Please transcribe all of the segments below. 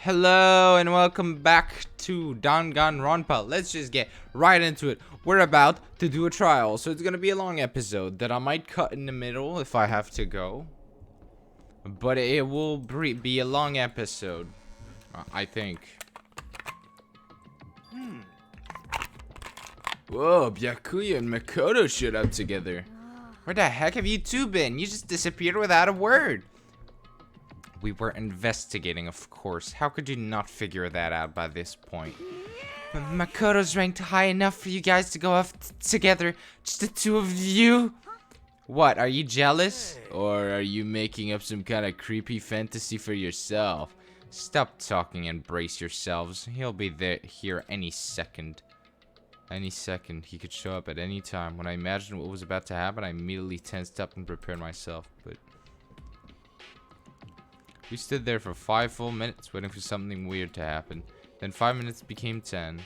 Hello and welcome back to Danganronpa. Let's just get right into it. We're about to do a trial, so it's gonna be a long episode that I might cut in the middle if I have to go. But it will be a long episode, I think. Whoa, Byakuya and Makoto showed up together. Where the heck have you two been? You just disappeared without a word. We were investigating, of course. How could you not figure that out by this point? But Makoto's ranked high enough for you guys to go off together. Just the two of you. What, are you jealous? Or are you making up some kind of creepy fantasy for yourself? Stop talking and brace yourselves. He'll be here any second. Any second. He could show up at any time. When I imagined what was about to happen, I immediately tensed up and prepared myself. But we stood there for 5 full minutes waiting for something weird to happen. Then 5 minutes became 10.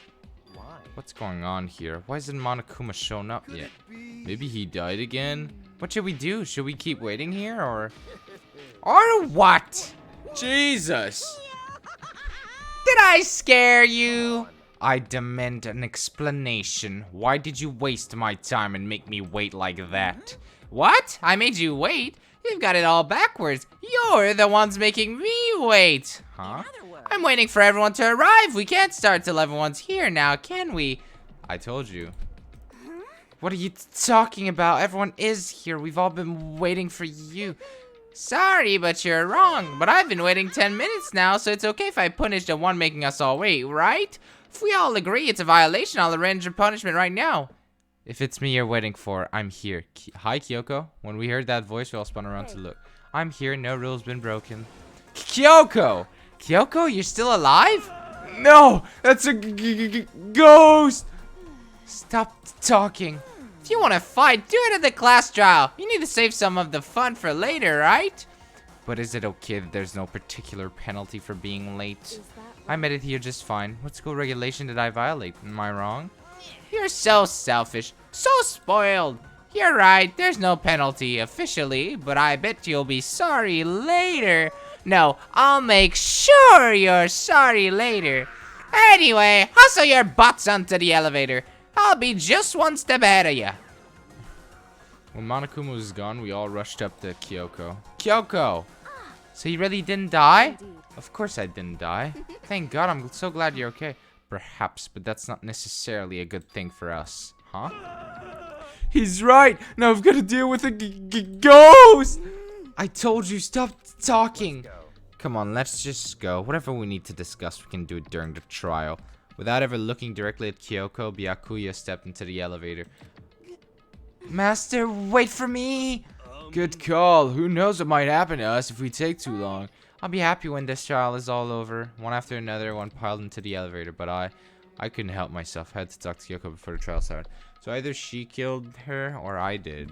Why? What's going on here? Why isn't Monokuma shown up yet? Maybe he died again? What should we do? Should we keep waiting here or what? Jesus! Did I scare you? I demand an explanation. Why did you waste my time and make me wait like that? What? I made you wait? You've got it all backwards. You're the ones making me wait. Huh? I'm waiting for everyone to arrive. We can't start till everyone's here now, can we? I told you. What are you talking about? Everyone is here. We've all been waiting for you. Sorry, but you're wrong. But I've been waiting 10 minutes now, so it's okay if I punish the one making us all wait, right? If we all agree it's a violation, I'll arrange your punishment right now. If it's me you're waiting for, I'm here. Hi, Kyoko. When we heard that voice, we all spun around to look. I'm here. No rules been broken. Kyoko! Kyoko, you're still alive? No! That's a ghost! Stop talking. If you want to fight, do it at the class trial. You need to save some of the fun for later, right? But is it okay that there's no particular penalty for being late? I made it here just fine. What school regulation did I violate? Am I wrong? You're so selfish, so spoiled. You're right, there's no penalty officially, but I bet you'll be sorry later. No, I'll make sure you're sorry later. Anyway, hustle your butts onto the elevator. I'll be just one step ahead of you. When Monokuma was gone, we all rushed up to Kyoko. Kyoko! So you really didn't die? Of course I didn't die. Thank God, I'm so glad you're okay. Perhaps, but that's not necessarily a good thing for us, huh? He's right! Now I've got to deal with a ghost! I told you, stop talking! Come on, let's just go. Whatever we need to discuss, we can do it during the trial. Without ever looking directly at Kyoko, Byakuya stepped into the elevator. Master, wait for me! Good call. Who knows what might happen to us if we take too long. I'll be happy when this trial is all over. One after another, one piled into the elevator, but I couldn't help myself. I had to talk to Kyoko before the trial started. So either she killed her or I did.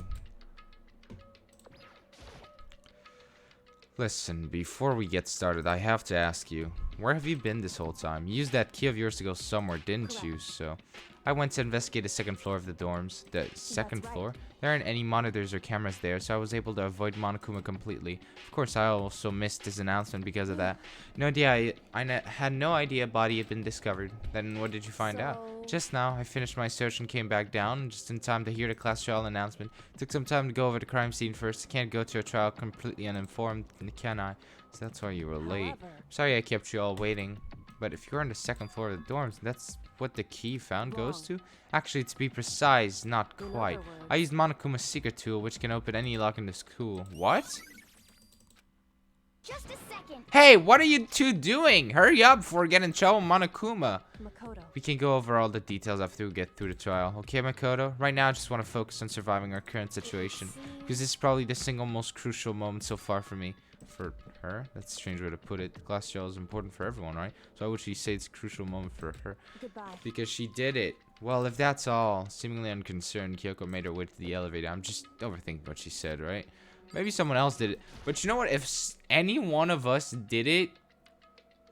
Listen, before we get started, I have to ask you, where have you been this whole time? You used that key of yours to go somewhere, didn't you? So I went to investigate the second floor of the dorms. The second floor? There aren't any monitors or cameras there, so I was able to avoid Monokuma completely. Of course, I also missed his announcement because of that. No idea, I had no idea a body had been discovered. Then what did you find out? Just now, I finished my search and came back down, just in time to hear the class trial announcement. Took some time to go over the crime scene first. Can't go to a trial completely uninformed, can I? So that's why you were late. Sorry I kept you all waiting. But if you're on the second floor of the dorms, that's what the key found goes to? Actually, to be precise, not quite. I used Monokuma's secret tool, which can open any lock in the school. What? Just a second. Hey, what are you two doing? Hurry up before we get in trouble, Monokuma. Makoto. We can go over all the details after we get through the trial. Okay, Makoto? Right now, I just want to focus on surviving our current situation. Because this is probably the single most crucial moment so far for me. For her? That's a strange way to put it. The class trial is important for everyone, right? So why would she say it's a crucial moment for her? Goodbye. Because she did it. Well, if that's all, seemingly unconcerned, Kyoko made her way to the elevator. I'm just overthinking what she said, right? Maybe someone else did it. But you know what? If any one of us did it,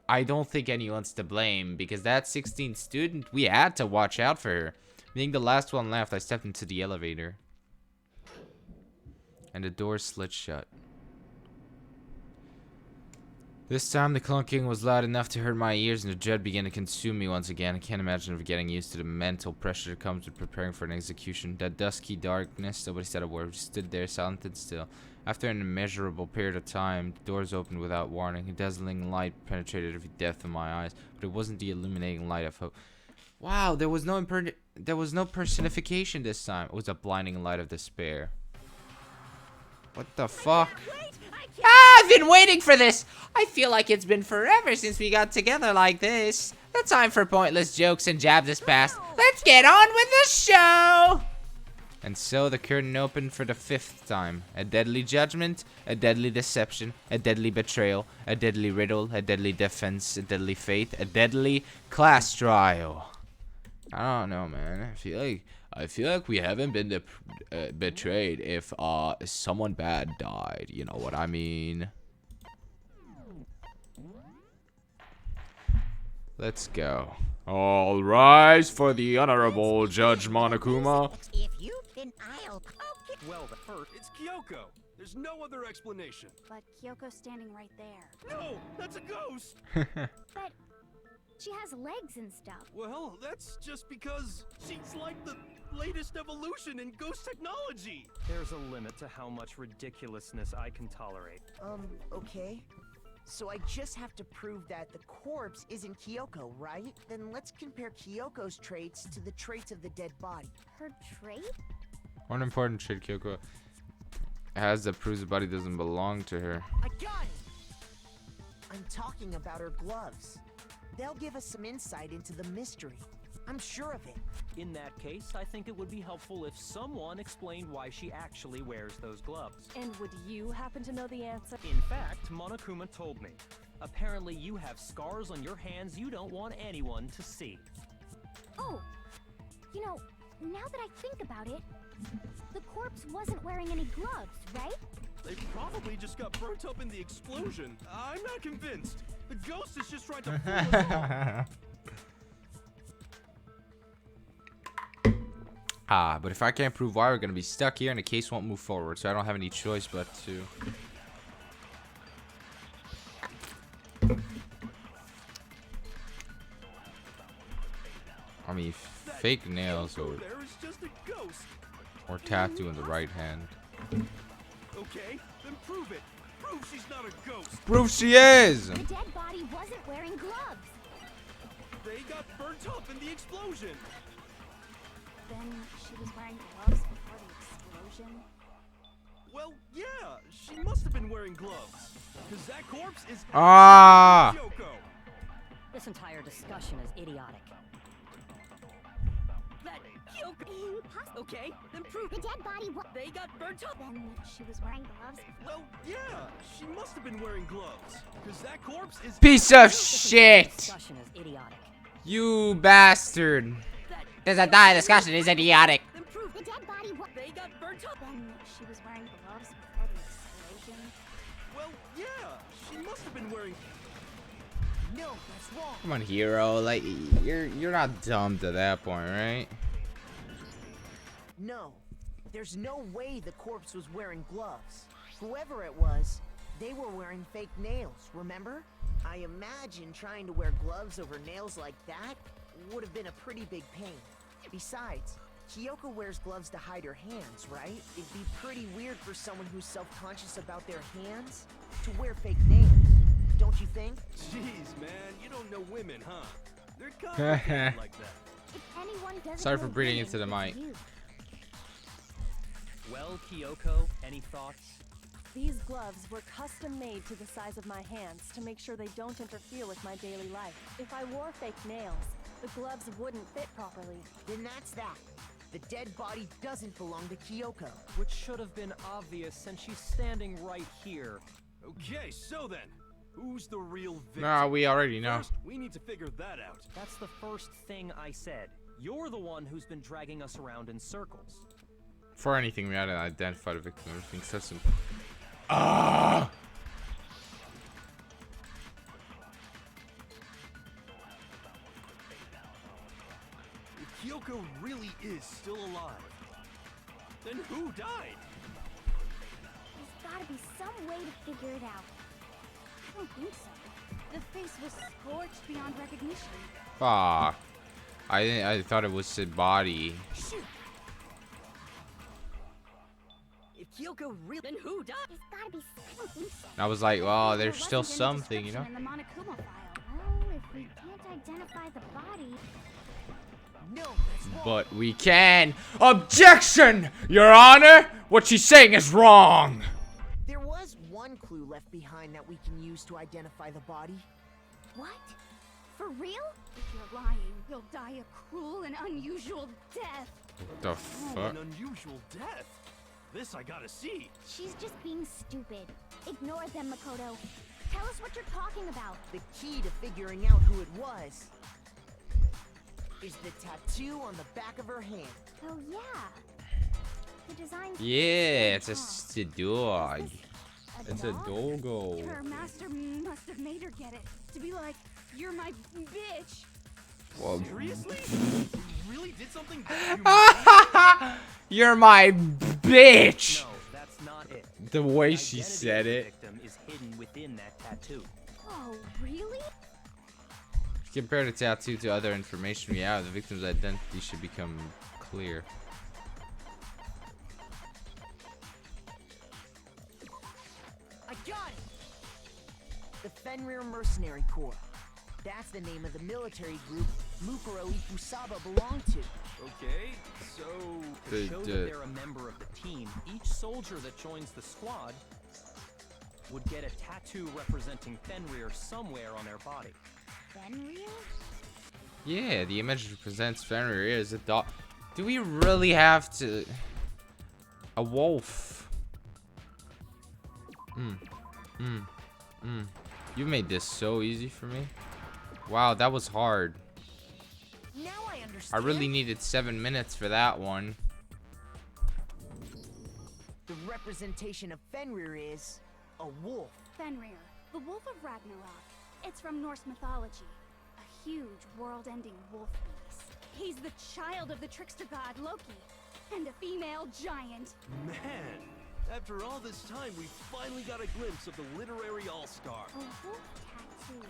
I don't think anyone's to blame. Because that 16th student, we had to watch out for her. Being the last one left, I stepped into the elevator. And the door slid shut. This time the clunking was loud enough to hurt my ears, and the dread began to consume me once again. I can't imagine of getting used to the mental pressure that comes with preparing for an execution. That dusky darkness, nobody said a word. We stood there silent and still. After an immeasurable period of time, the doors opened without warning. A dazzling light penetrated every depth of my eyes, but it wasn't the illuminating light of hope. Wow, there was no personification this time. It was a blinding light of despair. What the fuck? I've been waiting for this! I feel like it's been forever since we got together like this. The time for pointless jokes and jabs has passed. Let's get on with the show! And so the curtain opened for the 5th time. A deadly judgment, a deadly deception, a deadly betrayal, a deadly riddle, a deadly defense, a deadly fate, a deadly class trial. I don't know, man. I feel like we haven't been betrayed if someone bad died. You know what I mean? Let's go. All rise for the Honorable Judge Monokuma. If you can, I'll. Okay. Well, the first, it's Kyoko. There's no other explanation. But Kyoko's standing right there. No, that's a ghost. But she has legs and stuff. Well, that's just because she's like the latest evolution in ghost technology. There's a limit to how much ridiculousness I can tolerate. Okay. So I just have to prove that the corpse isn't Kyoko, right? Then let's compare Kyoko's traits to the traits of the dead body. Her trait? One important trait Kyoko has that proves the body doesn't belong to her. I got it! I'm talking about her gloves. They'll give us some insight into the mystery. I'm sure of it. In that case, I think it would be helpful if someone explained why she actually wears those gloves. And would you happen to know the answer? In fact, Monokuma told me. Apparently you have scars on your hands you don't want anyone to see. Oh, you know, now that I think about it, the corpse wasn't wearing any gloves, right? They probably just got burnt up in the explosion. I'm not convinced. The ghost is just trying to fool us all. But if I can't prove why, we're gonna be stuck here and the case won't move forward, so I don't have any choice but to... I mean, fake nails or tattoo in the right hand. Okay, then prove it. Prove she's not a ghost. Prove she is! The dead body wasn't wearing gloves. They got burnt up in the explosion. Then she was wearing gloves before the explosion. Well, yeah, she must have been wearing gloves. Because that corpse is Kyoko. This entire discussion is idiotic. That Kyoko. Okay, then prove The dead body they got burnt up. Then she was wearing gloves. Well, yeah, she must have been wearing gloves. Because that corpse is Piece of This entire shit! discussion is idiotic. You bastard! This entire discussion is idiotic. Then prove The dead body they got burnt up. Then she was wearing gloves before the explosion. Well, yeah, she must have been wearing... No, that's wrong. Come on, hero. Like, you're not dumb to that point, right? No, there's no way the corpse was wearing gloves. Whoever it was, they were wearing fake nails, remember? I imagine trying to wear gloves over nails like that would have been a pretty big pain. Besides, Kyoko wears gloves to hide her hands, right? It'd be pretty weird for someone who's self-conscious about their hands to wear fake nails. Don't you think? Jeez, man, you don't know women, huh? They're complicated like that. If anyone doesn't Sorry for know breathing women, into the it's mic. you. Well, Kyoko, any thoughts? These gloves were custom made to the size of my hands to make sure they don't interfere with my daily life. If I wore fake nails, the gloves wouldn't fit properly. Then that's that. The dead body doesn't belong to Kyoko. Which should have been obvious since she's standing right here. Okay, so then, who's the real victim? Nah, we already know. First, we need to figure that out. That's the first thing I said. You're the one who's been dragging us around in circles. For anything, we had to identify the victim. Everything so simple. Ah! If Kyoko really is still alive, then who died? There's gotta be some way to figure it out. I don't think so. The face was scorched beyond recognition. Fuck. I thought it was the body. Shoot! If Kyoko really, then who died? There's gotta be something. I was like, well, There there's still wasn't any something, you know? description in the Monokuma file. Well, if we can't identify the body, No, that's wrong. But we can. Objection, Your Honor! What she's saying is wrong. There was one clue left behind that we can use to identify the body. what? For real? If you're lying, you'll die a cruel and unusual death. What the Oh, fuck? an unusual death. This I gotta see. She's just being stupid. Ignore them, Makoto. Tell us what you're talking about. The key to figuring out who it was is the tattoo on the back of her hand. Oh yeah. The design's Yeah, it's huh? a dog. Is this It's a dog? doggo. Her master must have made her get it. To be like, you're my bitch. Well, Seriously? You really did something that you're my bitch. No, that's not it. The way The she identity said of the it. victim is hidden within that tattoo. Oh, really? Compare the tattoo to other information we have, the victim's identity should become clear. I got it! The Fenrir Mercenary Corps. That's the name of the military group Mukuro Ikusaba belonged to. Okay, so To show The- that they're a member of the team, each soldier that joins the squad would get a tattoo representing Fenrir somewhere on their body. Fenrir? Yeah, the image represents Fenrir as a dog. Do we really have to? A wolf. You made this so easy for me. Wow, that was hard. Now I I understand. really needed 7 minutes for that one. The representation of Fenrir is a wolf. Fenrir, the Wolf of Ragnarok. It's from Norse mythology. A huge, world-ending wolf beast. He's the child of the trickster god Loki, and a female giant. man, after all this time, we finally got a glimpse of the literary all-star. A wolf tattoo.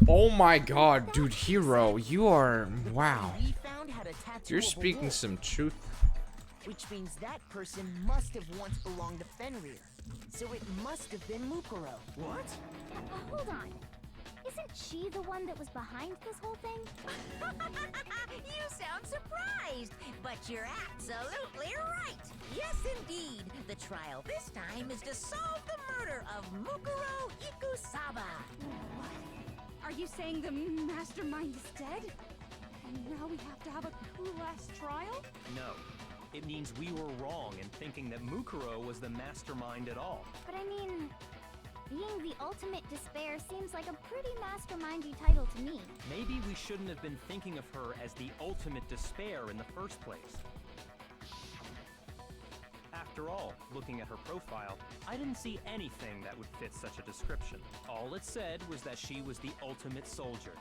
Oh my god, dude, Hero, you are, wow. We found had a tattoo You're of a speaking wolf, some truth. which means that person must have once belonged to Fenrir. So it must have been Mukuro. What? Hold on. Isn't she the one that was behind this whole thing? You sound surprised, but you're absolutely right. Yes, indeed. The trial this time is to solve the murder of Mukuro Ikusaba. Are you saying the mastermind is dead? And now we have to have a cool-ass trial? No. It means we were wrong in thinking that Mukuro was the mastermind at all. But I mean, being the ultimate despair seems like a pretty mastermindy title to me. Maybe we shouldn't have been thinking of her as the ultimate despair in the first place. After all, looking at her profile, I didn't see anything that would fit such a description. All it said was that she was the ultimate soldier.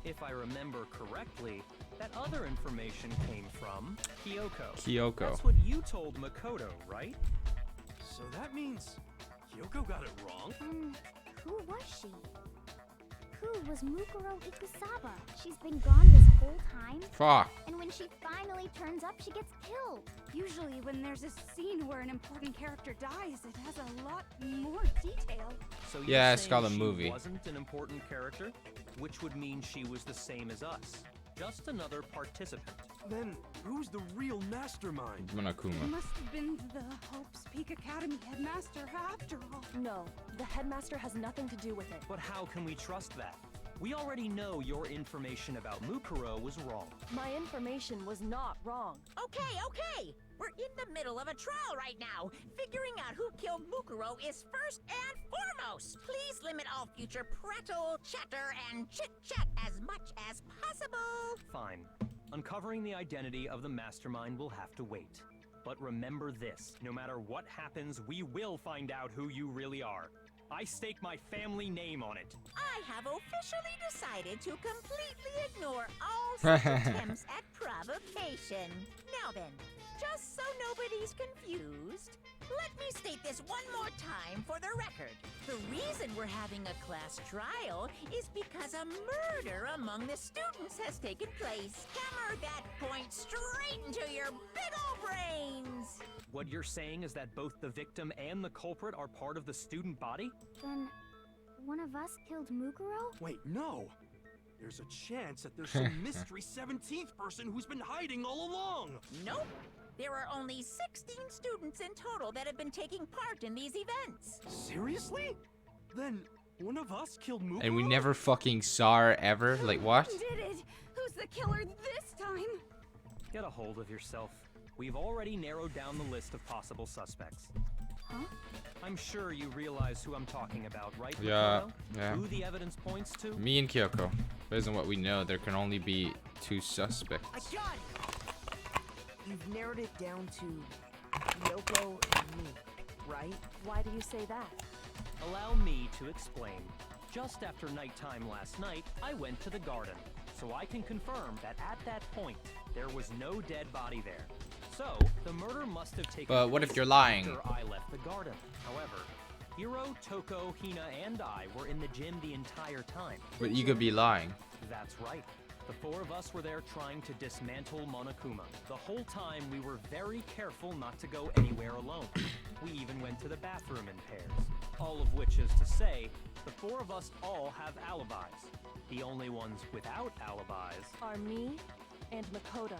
If I remember correctly, that other information came from Kyoko. Kyoko. That's what you told Makoto, right? So that means Kyoko got it wrong? Who was she? Who was Mukuro Ikusaba? She's been gone this whole time? Fuck. And when she finally turns up, she gets killed. Usually when there's a scene where an important character dies, it has a lot more detail. So you're Yeah, it's saying called a she movie. wasn't an important character, which would mean she was the same as us, just another participant. Then who's the real mastermind? Monokuma. Must have been the Hope's Peak Academy headmaster after all. No, the headmaster has nothing to do with it. But how can we trust that? We already know your information about Mukuro was wrong. My information was not wrong. Okay. We're in the middle of a trial right now. Figuring out who killed Mukuro is first and foremost. Please limit all future prattle, chatter, and chit-chat as much as possible. Fine. Uncovering the identity of the mastermind will have to wait. But remember this, no matter what happens, we will find out who you really are. I stake my family name on it. I have officially decided to completely ignore all such attempts at provocation. Now then, just so nobody's confused, let me state this one more time for the record. The reason we're having a class trial is because a murder among the students has taken place. Hammer that point straight into your big ol' brains! What you're saying is that both the victim and the culprit are part of the student body? Then, one of us killed Mukuro? Wait, no. There's a chance that there's some mystery 17th person who's been hiding all along. Nope. There are only 16 students in total that have been taking part in these events. Seriously? Then one of us killed Mukuro? And we never fucking saw her ever. Like, what? Did it? Who's the killer this time? Get a hold of yourself. We've already narrowed down the list of possible suspects. Huh? I'm sure you realize who I'm talking about, right? Yeah, Makoto? yeah. Who the evidence points to? Me and Kyoko. Based on what we know, there can only be 2 suspects. I got it! You've narrowed it down to Kyoko and me, right? Why do you say that? Allow me to explain. Just after nighttime last night, I went to the garden, so I can confirm that at that point, there was no dead body there. So, the murder must have taken But what if place you're lying? after I left the garden. However, Hiro, Toko, Hina, and I were in the gym the entire time. But you could be lying. That's right. The 4 of us were there trying to dismantle Monokuma. The whole time, we were very careful not to go anywhere alone. We even went to the bathroom in pairs. All of which is to say, the 4 of us all have alibis. The only ones without alibis Are me and Makoto.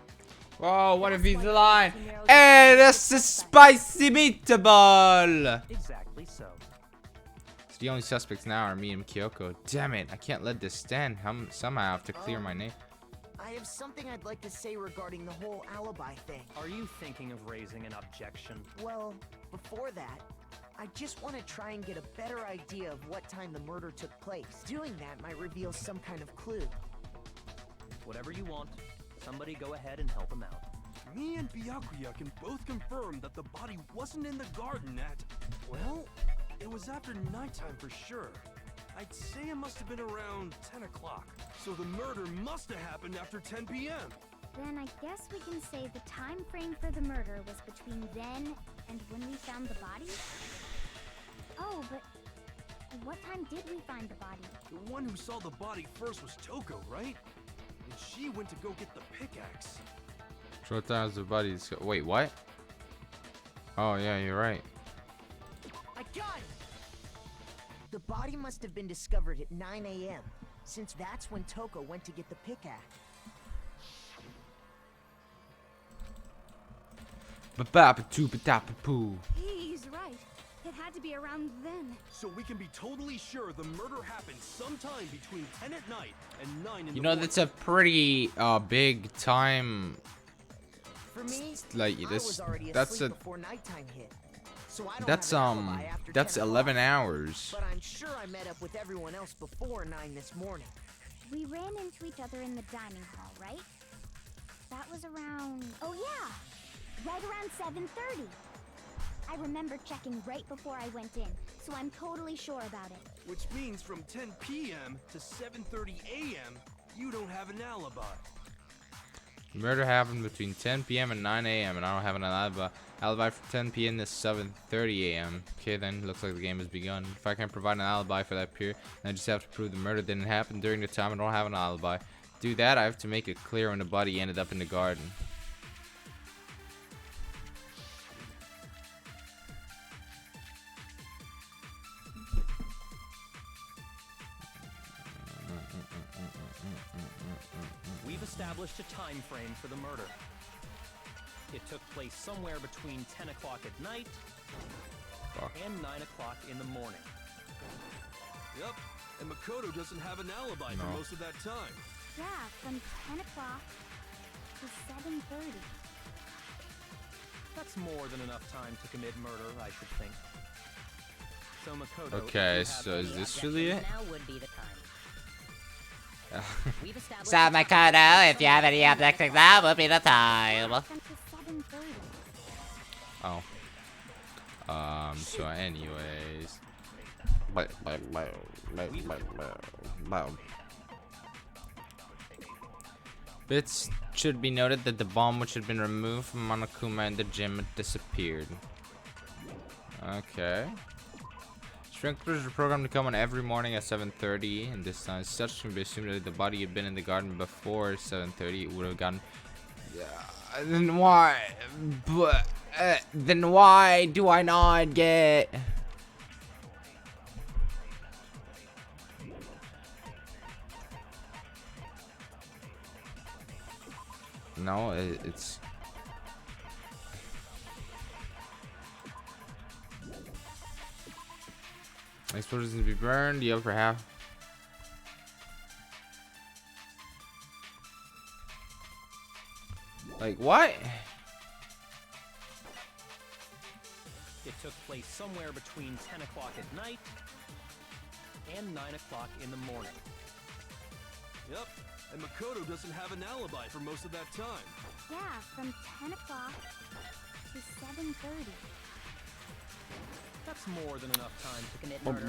Whoa, what if he's lying? Hey, that's a spicy meatball! exactly so. So the only suspects now are me and Kyoko. Damn it, I can't let this stand. Somehow I have to clear my name. I have something I'd like to say regarding the whole alibi thing. Are you thinking of raising an objection? Well, before that, I just want to try and get a better idea of what time the murder took place. Doing that might reveal some kind of clue. Whatever you want. Somebody go ahead and help him out. Me and Byakuya can both confirm that the body wasn't in the garden at... Well, it was after nighttime for sure. I'd say it must have been around 10 o'clock. So the murder must have happened after 10 p.m. Then I guess we can say the time frame for the murder was between then and when we found the body? Oh, but what time did we find the body? The one who saw the body first was Toko, right? And she went to go get the pickaxe. Short times the buddies. Wait, what? Oh, yeah, you're right. I got it! The body must have been discovered at 9 a.m., since that's when Toko went to get the pickaxe. Ba-ba-ba-doo-ba-da-ba-poo. He's right. It had to be around then. So we can be totally sure the murder happened sometime between 10 at night and 9 in the You know, morning. that's a pretty big time. For me, Like I this, was already that's asleep a before nighttime hit. So I don't that's have an alibi after that's 10 o'clock. 11 hours. But I'm sure I met up with everyone else before 9 this morning. We ran into each other in the dining hall, right? That was around... Oh, yeah! Right around 7:30. I remember checking right before I went in, so I'm totally sure about it. Which means from 10 p.m. to 7:30 a.m., you don't have an alibi. The murder happened between 10 p.m. and 9 a.m. and I don't have an alibi from 10 p.m. to 7:30 a.m. Okay, then looks like the game has begun. If I can't provide an alibi for that period, then I just have to prove the murder didn't happen during the time I don't have an alibi. To do that, I have to make it clear when the body ended up in the garden. We've established a time frame for the murder. It took place somewhere between 10 o'clock at night Fuck. and 9 o'clock in the morning. Yep, and Makoto doesn't have an alibi No. for most of that time. Yeah, from 10 o'clock to 7:30. That's more than enough time to commit murder, I should think. So Makoto, Okay, if you have so is any this really it? Now would be the time. We've established So, Makoto, if you have any objections, now would be the time. From to 7:30. Oh. So anyways. It should be noted that the bomb which had been removed from Monokuma in the gym had disappeared. Okay. Sprinklers are programmed to come on every morning at 7:30, and this time such can be assumed that if the body had been in the garden before 7:30, it would have gotten. Then why? But then why do I not get? No, it's. Explosions to be burned. The upper half. Like what? It took place somewhere between 10 o'clock at night and 9 o'clock in the morning. Yep, and Makoto doesn't have an alibi for most of that time. Yeah, from 10 o'clock to 7:30. That's more than enough time to commit murder.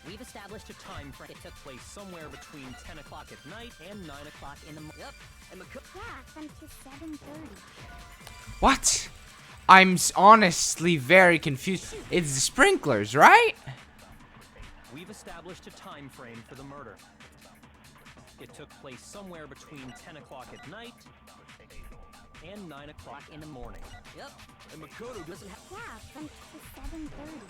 We've established a time frame. It took place somewhere between 10 o'clock at night and 9 o'clock in the morning. Yep, and Yeah, from to 7:30. What? I'm honestly very confused. It's the sprinklers, right? We've established a time frame for the murder. It took place somewhere between 10 o'clock at night and 9 o'clock in the morning. Yep, and Makoto doesn't have. Yeah, from to 7:30.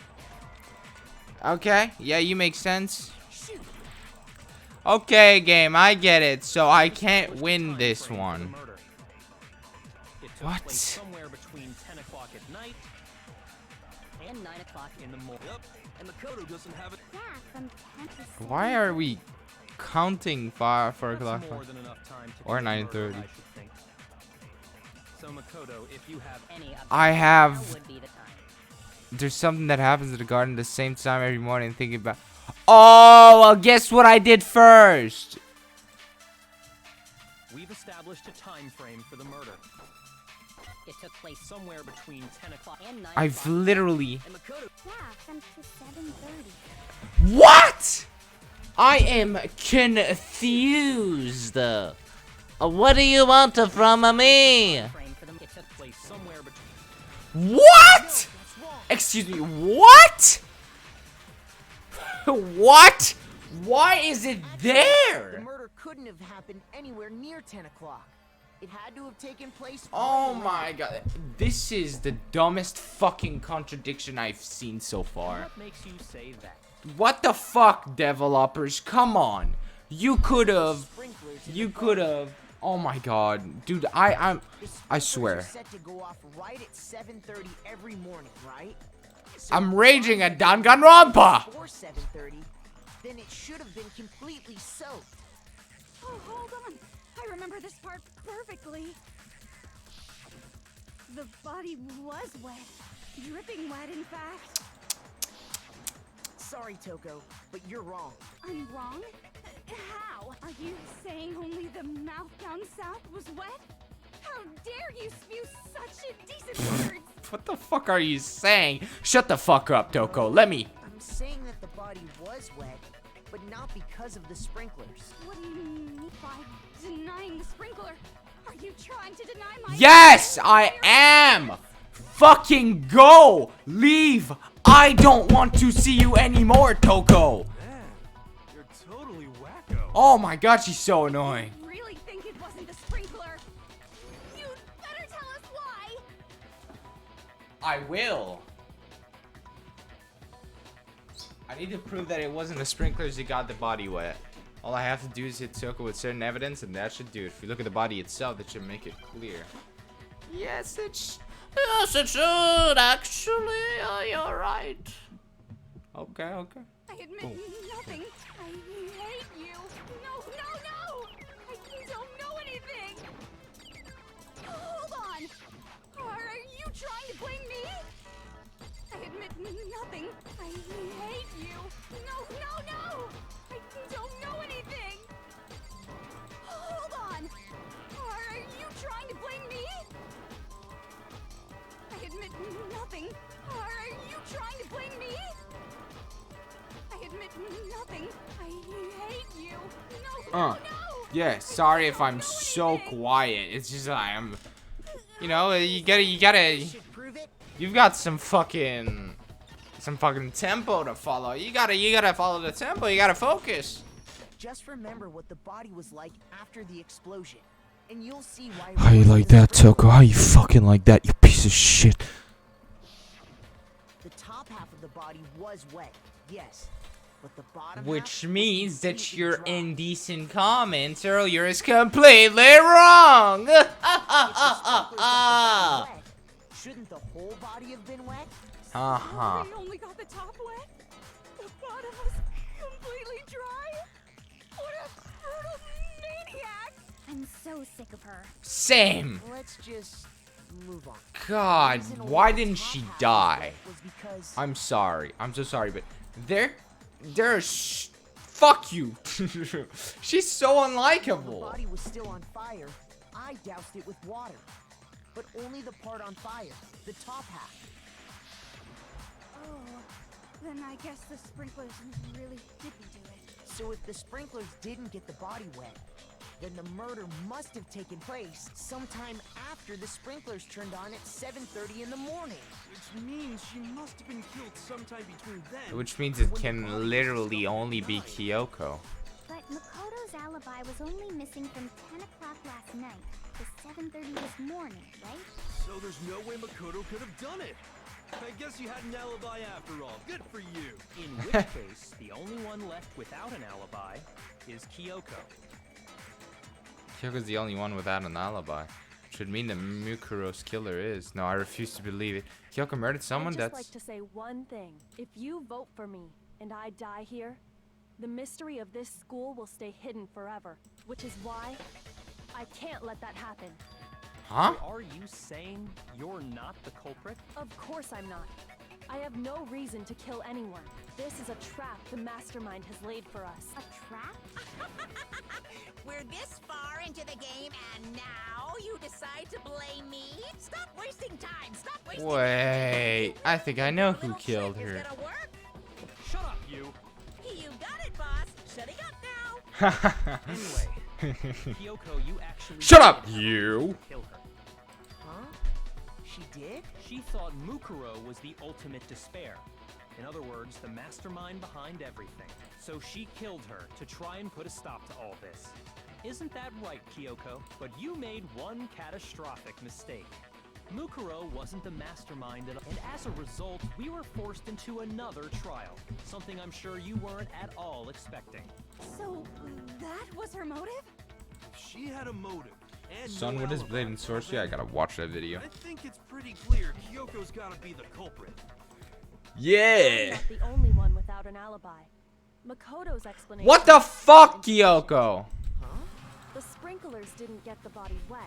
Okay, yeah, you make sense. Okay, game, I get it. So I can't win this one. It took What? place somewhere between 10 o'clock at night and 9 o'clock in the morning. Yep, and Makoto doesn't have it. Yeah, from 10 to 7:30. Why are we counting 4 o'clock? That's more than enough time to Or commit murder, 9:30. I should think. So Makoto, if you have any I have. would be the time. There's something that happens in the garden at the same time every morning. Thinking about. Oh, well, guess what I did first? We've established a time frame for the murder. It took place somewhere between 10 o'clock and 9 I've o'clock. literally. And Makoto. Yeah, from to 7:30. What? I am confused. What do you want from me? Frame for them. It took place somewhere between. What? Excuse me, what? What? Why is it The there? murder couldn't have happened anywhere near 10 o'clock. It had to have taken place. Oh right my god. This is the dumbest fucking contradiction I've seen so far. What makes you say that? What the fuck, developers? Come on. You could have. sprinklers in You the could garden. have. Oh my god. Dude, I The sprinklers swear. are set to go off right at 7:30 every morning, right? So I'm raging at Danganronpa. before 7:30, then it should have been completely soaked. Oh, hold on. I remember this part perfectly. The body was wet. Dripping wet, in fact. Sorry, Toko, but you're wrong. I'm wrong? How? Are you saying only the mouth down south was wet? How dare you spew such indecent words? What the fuck are you saying? Shut the fuck up, Toko. Let me. I'm saying that the body was wet, but not because of the sprinklers. What do you mean by denying the sprinkler? Are you trying to deny my— Yes, I am. Fucking go. Leave. I don't want to see you anymore, Toko. Man, you're totally wacko. Oh my god, she's so annoying. You really think it wasn't the sprinkler? You'd better tell us why! I will. I need to prove that it wasn't the sprinklers that got the body wet. All I have to do is hit Toko with certain evidence, and that should do it. If you look at the body itself, that should make it clear. Yes, it should, actually. You're right. Okay, okay. I admit nothing. I hate you. No, no, no! I don't know anything! Hold on! Are you trying to blame me? I admit nothing. I hate you. No, no, no! I don't know anything! Hold on! Are you trying to blame me? I admit nothing. Are you trying to blame me? I admit nothing. I hate you. No, no. Yeah, sorry if I'm so quiet. It's just I'm, you know, you gotta, Should prove it. you've got some fucking tempo to follow. You gotta follow the tempo. You gotta focus. Just remember what the body was like after the explosion, and you'll see why. How you like that, Toko? How you fucking like that, you piece of shit? The top half of the body was wet, yes, but the bottom Which half means was that completely your dry. indecent comments earlier is completely wrong. If the sprinklers got the body wet, shouldn't the whole body have been wet? Uh-huh. They only got the top wet. The bottom was completely dry. What a brutal maniac! I'm so sick of her. Same. Let's just move on. God, The reason why the didn't top she half was die? wet was because I'm sorry. I'm so sorry, but fuck you. She's so while the unlikable. body was still on fire, I doused it with water. But only the part on fire, the top half. Oh, then I guess the sprinklers really didn't do it. So if the sprinklers didn't get the body wet, then the murder must have taken place sometime after the sprinklers turned on at 7:30 in the morning. Which means she must have been killed sometime between then. Which means it can literally only be Kyoko. But Makoto's alibi was only missing from 10 o'clock last night to 7:30 this morning, right? So there's no way Makoto could have done it. I guess you had an alibi after all. Good for you. In which case, the only one left without an alibi is Kyoko. Kyoko's the only one without an alibi. Should mean that Mukuro's killer is. No, I refuse to believe it. Kyoko murdered someone. I'd just That's like to say one thing. If you vote for me and I die here, the mystery of this school will stay hidden forever. Which is why I can't let that happen. huh? So are you saying you're not the culprit? Of course I'm not. I have no reason to kill anyone. This is a trap the mastermind has laid for us. A trap? We're this far into the game, and now you decide to blame me? Stop wasting time. Stop wasting Wait, I think I know who Little killed trick is her. gonna work. Shut up, you! You got it, boss. Shutting up now. Anyway, Kyoko, you actually Shut up, did you! kill her. Huh? She did? She thought Mukuro was the ultimate despair. In other words, the mastermind behind everything. So she killed her to try and put a stop to all this. Isn't that right, Kyoko? But you made one catastrophic mistake. Mukuro wasn't the mastermind at all, and as a result, we were forced into another trial. Something I'm sure you weren't at all expecting. So, that was her motive? She had a motive. And Son no with his alibi. blade and sorcery. I gotta watch that video. I think it's pretty clear Kyoko's gotta be the culprit. I'm Yeah. not the only one without an alibi. Makoto's explanation. What the fuck, Kyoko? The sprinklers didn't get the body wet,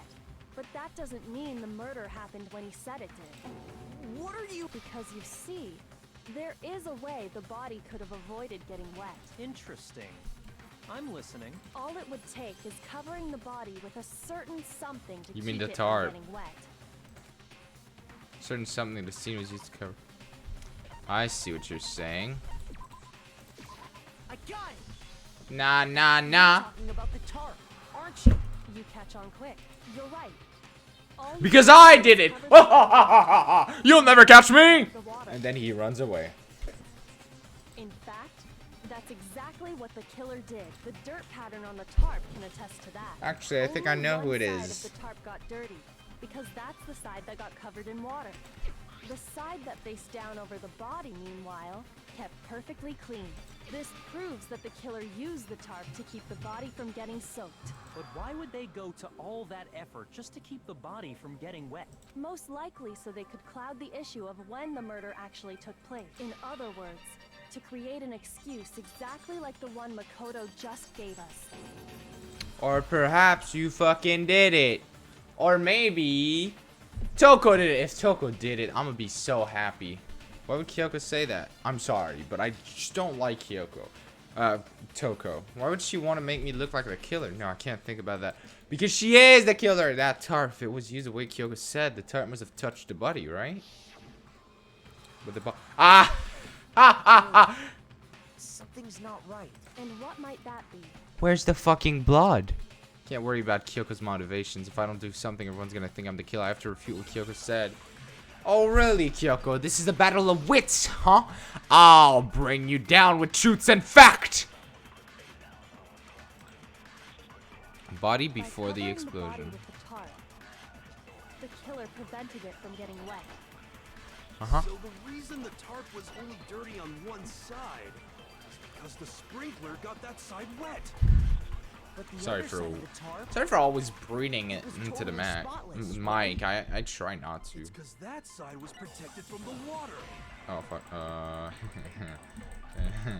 but that doesn't mean the murder happened when he said it did. What are you? Because you see, there is a way the body could have avoided getting wet. Interesting. I'm listening. All it would take is covering the body with a certain something to You keep mean the it tarp. from getting wet. Certain something the scene was used to cover. I see what you're saying. I got it. Nah, nah, nah. Talking about the tarp, aren't you? You catch on quick. You're right. All you Because do I is did it! cover You'll never catch me! the water. And then he runs away. In fact, that's exactly what the killer did. The dirt pattern on the tarp can attest to that. Actually, I think I Only know one who it side is. of the tarp got dirty, because that's the side that got covered in water. The side that faced down over the body, meanwhile, kept perfectly clean. This proves that the killer used the tarp to keep the body from getting soaked. But why would they go to all that effort just to keep the body from getting wet? Most likely so they could cloud the issue of when the murder actually took place. In other words, to create an excuse exactly like the one Makoto just gave us. Or perhaps you fucking did it. Or maybe Toko did it. If Toko did it, I'm gonna be so happy. Why would Kyoko say that? I'm sorry, but I just don't like Kyoko. Toko. Why would she want to make me look like the killer? No, I can't think about that. Because she is the killer. That tarp, if it was used the way Kyoko said, the tarp must have touched the body, right? with the ball. Ah! Ha ha ha! Something's not right. And what might that be? Where's the fucking blood? Can't worry about Kyoko's motivations. If I don't do something, everyone's gonna think I'm the killer. I have to refute what Kyoko said. Oh, really, Kyoko? This is a battle of wits, huh? I'll bring you down with truths and fact! Body before the By covering explosion. body with the tarp, the killer prevented it from getting wet. Uh-huh. So the reason the tarp was only dirty on one side is because the sprinkler got that side wet. But the Sorry other for- side of the tarp, Sorry for always breeding it was into the totally mat. spotless, Mike, I try not to. It's because that side was protected from the water. Oh, fuck.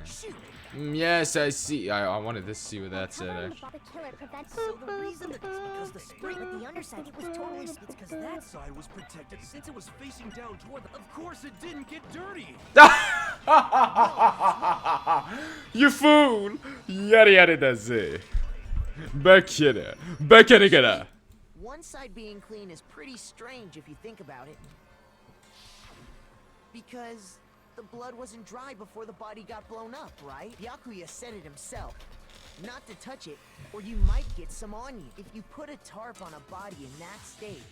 shoot. Yes, I see. I wanted to see what that said, Covering actually. the killer prevents So the reason that it's because the spring, but the underside, it was totally. It's because that side was protected since it was facing down toward the. Of course, it didn't get dirty. You fool! Yada yada daze. Bekere. Bekere gara. One side being clean is pretty strange if you think about it. Because the blood wasn't dry before the body got blown up, right? Byakuya said it himself. Not to touch it, or you might get some on you. If you put a tarp on a body in that state,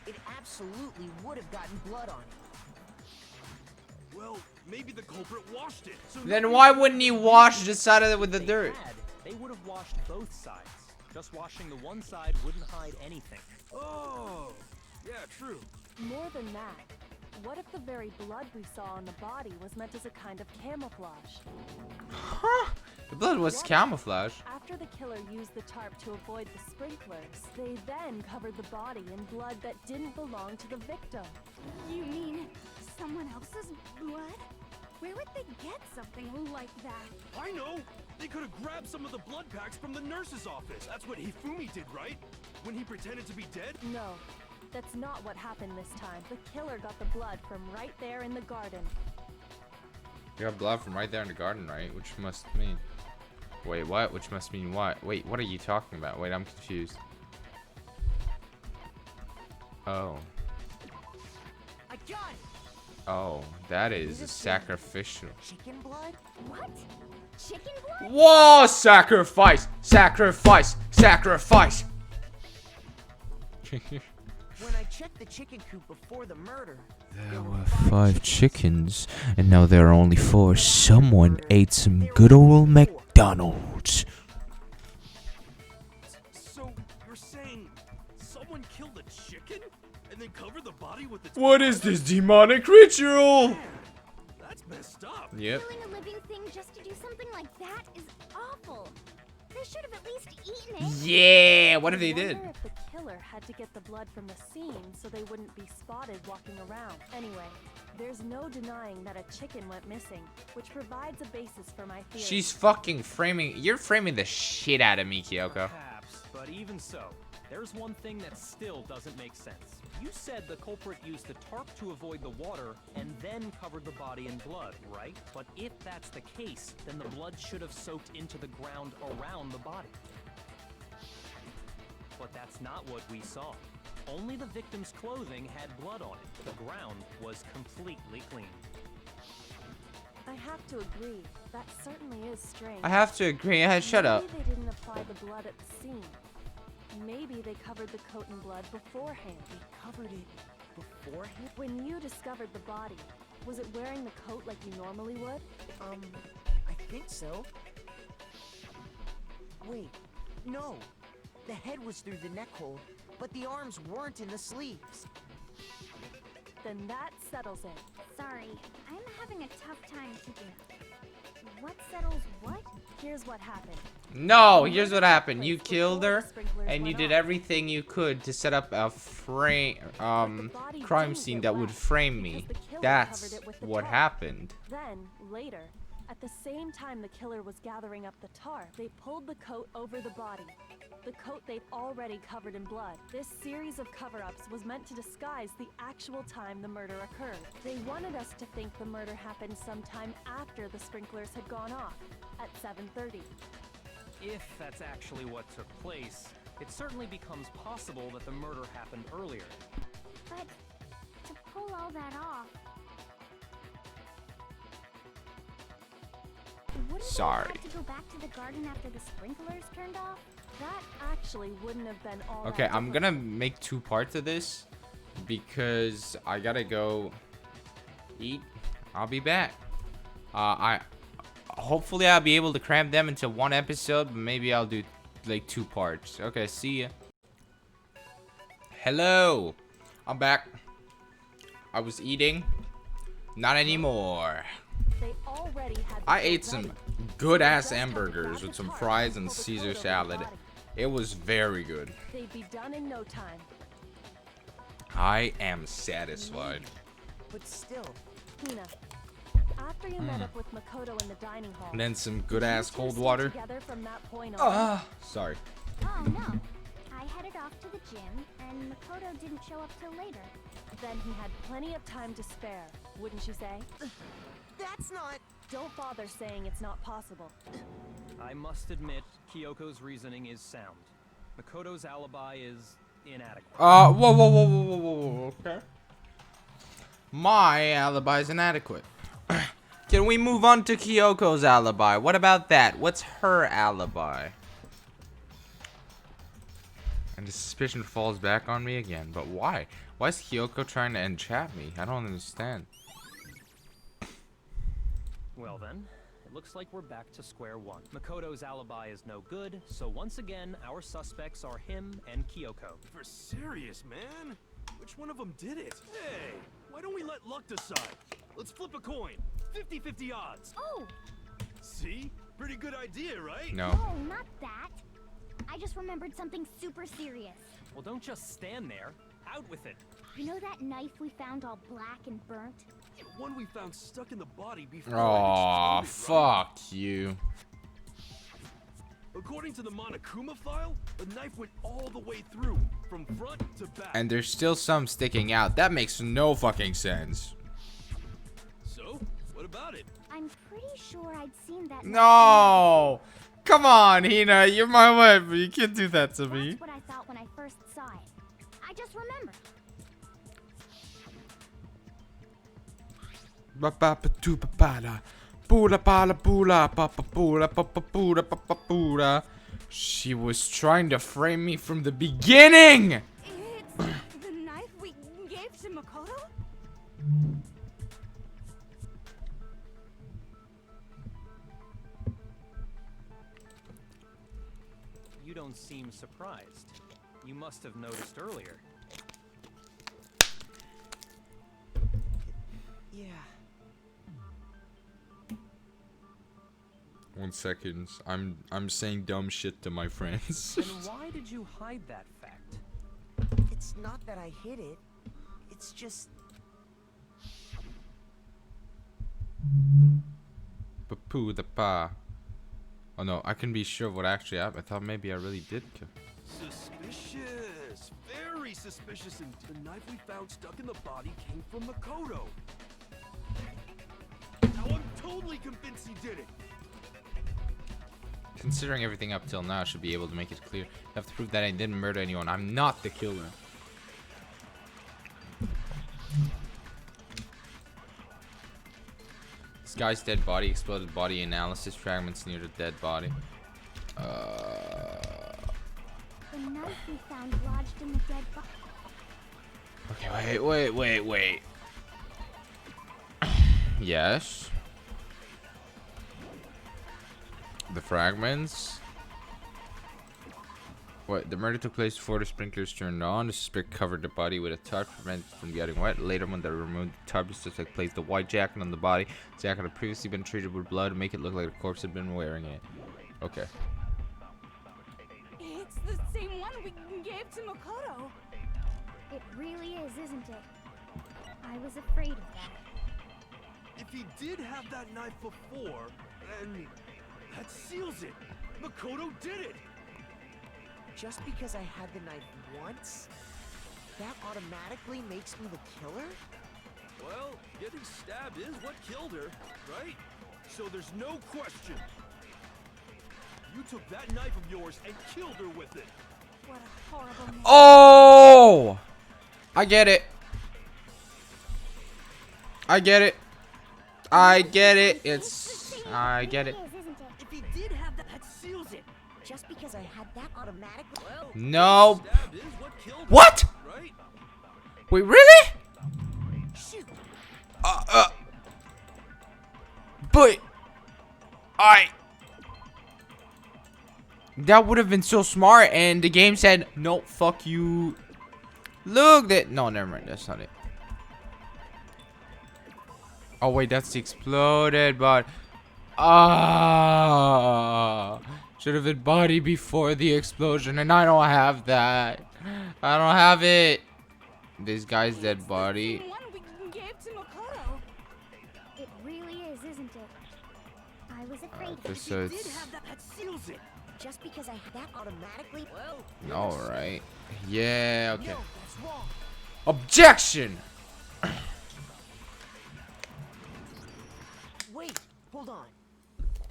it absolutely would have gotten blood on it. Well, maybe the culprit washed it. So Then why wouldn't he wash the side of it with the dirt? They would have washed both sides. Just washing the one side wouldn't hide anything. Oh, yeah, true. more than that. What if the very blood we saw on the body was meant as a kind of camouflage? Huh? The blood was camouflage. After the killer used the tarp to avoid the sprinklers, they then covered the body in blood that didn't belong to the victim. You mean someone else's blood? Where would they get something like that? I know! They could have grabbed some of the blood packs from the nurse's office. That's what Hifumi did, right? When he pretended to be dead? No, that's not what happened this time. The killer got the blood from right there in the garden. You got blood from right there in the garden, right? Which must mean... Wait, what? Which must mean what? Wait, what are you talking about? Wait, I'm confused. Oh. I got it! Oh, that is sacrificial. Chicken blood? What? Chicken blood? Whoa! Sacrifice! Sacrifice! Sacrifice! When I checked the chicken coop before the murder, There were 5 chickens, and now there are only 4. Someone ate some good old McDonald's. So, you're saying someone killed a chicken? And then covered the body with its What is this demonic ritual? Man, that's messed up. Yep. Killing a living thing just to do something like that is awful. They should have at least eaten it. Yeah, what if they I did? wonder if the killer had to get the blood from the scene so they wouldn't be spotted walking around. Anyway, there's no denying that a chicken went missing, which provides a basis for my theory. She's fucking framing... You're framing the shit out of me, Kyoko. Perhaps, but even so, there's one thing that still doesn't make sense. You said the culprit used the tarp to avoid the water and then covered the body in blood, right? But if that's the case, then the blood should have soaked into the ground around the body. But that's not what we saw. Only the victim's clothing had blood on it. The ground was completely clean. I have to agree. That certainly is strange. I have to agree. Shut up. Maybe they didn't apply the blood at the scene. Maybe they covered the coat in blood beforehand. covered it beforehand? When you discovered the body, was it wearing the coat like you normally would? I think so. Wait, no. The head was through the neck hole, but the arms weren't in the sleeves. Then that settles it. Sorry, I'm having a tough time figuring. What settles what? Here's what happened. No, here's what happened. You killed her, and you did everything you could to set up a crime scene that would frame me. That's what happened. Then, later, at the same time the killer was gathering up the tarp, they pulled the coat over the body. The coat they'd already covered in blood. This series of cover-ups was meant to disguise the actual time the murder occurred. They wanted us to think the murder happened sometime after the sprinklers had gone off, at 7:30. If that's actually what took place, it certainly becomes possible that the murder happened earlier. But to pull all that off, Sorry. Have to go back to the garden after the sprinklers turned off? That actually wouldn't have been all that Okay, I'm gonna difficult. make 2 parts of this because I gotta go eat. I'll be back. Hopefully I'll be able to cram them into 1 episode, but maybe I'll do like 2 parts. Okay, see ya. Hello, I'm back. I was eating. Not anymore. They already had the I food ate some ready. good ass Just had to hamburgers grab with the some tarp fries and and pull the Caesar coat over the salad. body. It was very good. They'd be done in no time. I am satisfied. But still, Hina, after you met up with Makoto in the dining hall, And then some good did you ass two cold stay water. together from that point on? Ah, sorry. Oh no. I headed off to the gym, and Makoto didn't show up till later. Then he had plenty of time to spare, wouldn't you say? that's not. Don't bother saying it's not possible. I must admit, Kyoko's reasoning is sound. Makoto's alibi is inadequate. Whoa, okay. My alibi is inadequate. Can we move on to Kyoko's alibi? What about that? What's her alibi? And the suspicion falls back on me again. But why? Why is Kyoko trying to entrap me? I don't understand. Well then, it looks like we're back to square one. Makoto's alibi is no good, so once again, our suspects are him and Kyoko. For serious, man? Which one of them did it? Hey, why don't we let luck decide? Let's flip a coin. 50-50 odds. Oh! See? Pretty good idea, right? No. No, not that. I just remembered something super serious. Well, don't just stand there. Out with it. You know that knife we found all black and burnt? The one we found stuck in the body before Aw, it exploded, right? fuck you. According to the Monokuma file, the knife went all the way through, from front to back. And there's still some sticking out. That makes no fucking sense. So, what about it? I'm pretty sure I'd seen that. No! Come on, Hina. You're my wife. You can't do that to me. That's what I thought when I first saw it. I just remembered. She was trying to frame me from the beginning. It's the knife we gave to Makoto? You don't seem surprised. You must have noticed earlier. Yeah. 1 second. I'm saying dumb shit to my friends. Then why did you hide that fact? It's not that I hid it. It's just. Papoo the pa. Oh no, I can be sure of what actually happened. I thought maybe I really did kill. Suspicious. Very suspicious. And the knife we found stuck in the body came from Makoto. Now I'm totally convinced he did it. Considering everything up till now, I should be able to make it clear. I have to prove that I didn't murder anyone. I'm not the killer. This guy's dead body, exploded body analysis, fragments near the dead body. The knife we found lodged in the dead body. Okay, wait. Yes. The fragments. What? The murder took place before the sprinklers turned on. The suspect covered the body with a tarp to prevent it from getting wet. Later, when they removed the tarp, the suspect placed the white jacket on the body. The jacket had previously been treated with blood to make it look like the corpse had been wearing it. Okay. It's the same one we gave to Makoto. It really is, isn't it? I was afraid of that. If he did have that knife before, then that seals it. Makoto did it. Just because I had the knife once, that automatically makes me the killer? Well, getting stabbed is what killed her, right? So there's no question. You took that knife of yours and killed her with it. What a horrible man. Oh! I get it. I get it. I get it. I get it. It is, isn't If he did have that, that seals it. Just because I had that automatically. Well, No. Stab is what killed him, What? right? Wait, really? shoot. But that would have been so smart, and the game said, no, fuck you. Look, that. No, never mind. That's not it. Oh, wait, that's the exploded, but. Should have been body before the explosion, and I don't have that. I don't have it. This guy's dead body. One we gave to Mokoro. It really is, isn't it? I was afraid This If he is. did have that, that seals it. Just because I had that automatically. Well, All right. Yeah. Okay. no, that's wrong. Objection. Wait, hold on.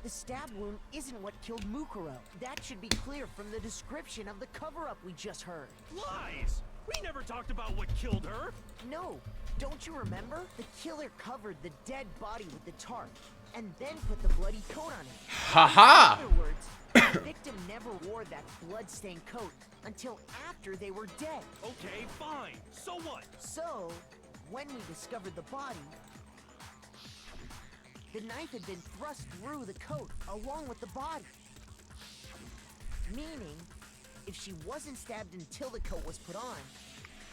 The stab wound isn't what killed Mukuro. That should be clear from the description of the cover-up we just heard. Lies! We never talked about what killed her. No, don't you remember? The killer covered the dead body with the tarp, and then put the bloody coat on it. Haha. In other words, the victim never wore that blood-stained coat until after they were dead. Okay, fine. So what? So, when we discovered the body, the knife had been thrust through the coat along with the body. Meaning, if she wasn't stabbed until the coat was put on,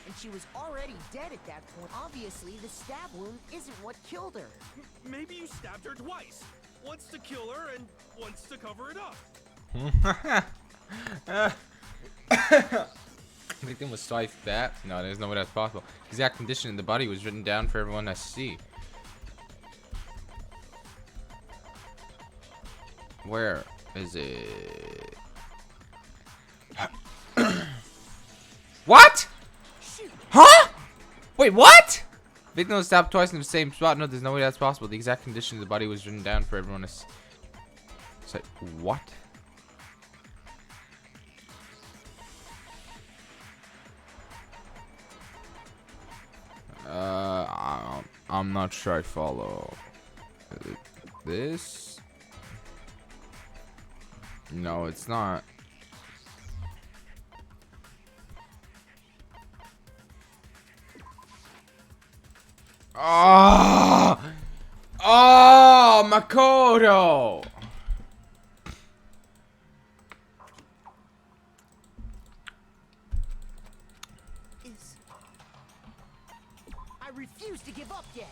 and she was already dead at that point, obviously the stab wound isn't what killed her. Maybe you stabbed her twice. Once to kill her and once to cover it up. Victim was twice that. No, there's no way that's possible. Exact condition in the body was written down for everyone to see. Where is it? What? Huh? Wait, what? Victim was stabbed twice in the same spot. No, there's no way that's possible. The exact condition of the body was written down for everyone to see. Say, what? I'm not sure I follow. This? No, it's not. Oh! Oh, Makoto! I refuse to give up yet.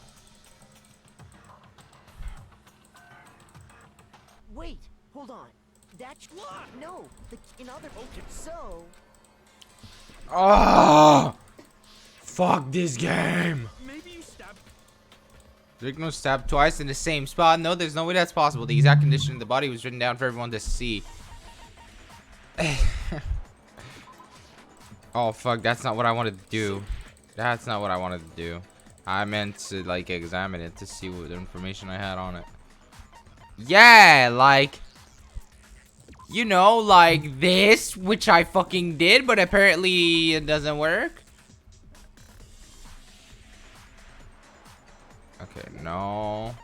Wait, hold on. That's what? No, in other. Okay, so. Oh! Fuck this game! Maybe you stabbed. Victim was stabbed twice in the same spot. No, there's no way that's possible. The exact condition of the body was written down for everyone to see. Oh, fuck. That's not what I wanted to do. That's not what I wanted to do. I meant to, like, examine it to see what information I had on it. Yeah, like... You know, like this, which I fucking did, but apparently it doesn't work. Okay, no.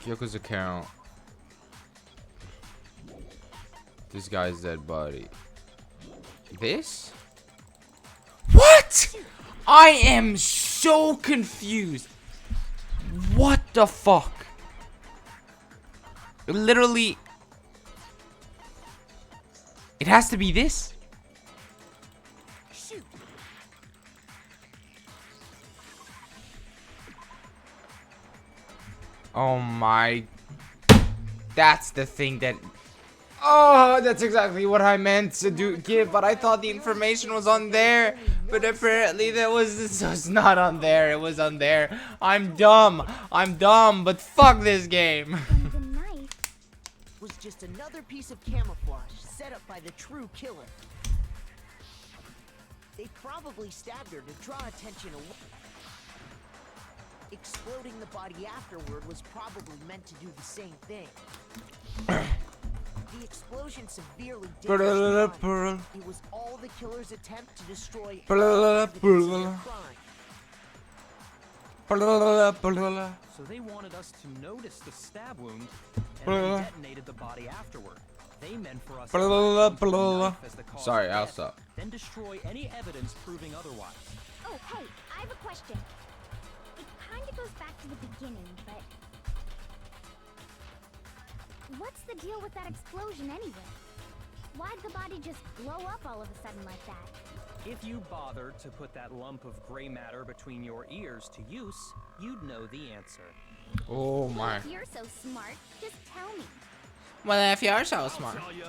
Kyoko's account. This guy's dead body. This? What? I am so confused. What the fuck? Literally. It has to be this? Shoot. Oh my. That's the thing that. Oh, that's exactly what I meant to give, but I thought the information was on there. But apparently this was not on there. It was on there. I'm dumb, but fuck this game. And the knife. Was just another piece of camouflage set up by the true killer. They probably stabbed her to draw attention away. Exploding the body afterward was probably meant to do the same thing. The explosion explosion severely damaged the body. It was all the killer's attempt to destroy all evidence of their crime. So they wanted us to notice the stab wound and then detonated the body afterward. They meant for us to use the knife as the cause Sorry, of I'll death, stop. then destroy any evidence proving otherwise. Oh, hey, I have a question. It kinda goes back to the beginning, but... what's the deal with that explosion anyway? Why'd the body just blow up all of a sudden like that? If you bothered to put that lump of gray matter between your ears to use, you'd know the answer. Oh my. If you're so smart, just tell me. Well, if you're so smart. I'll tell ya,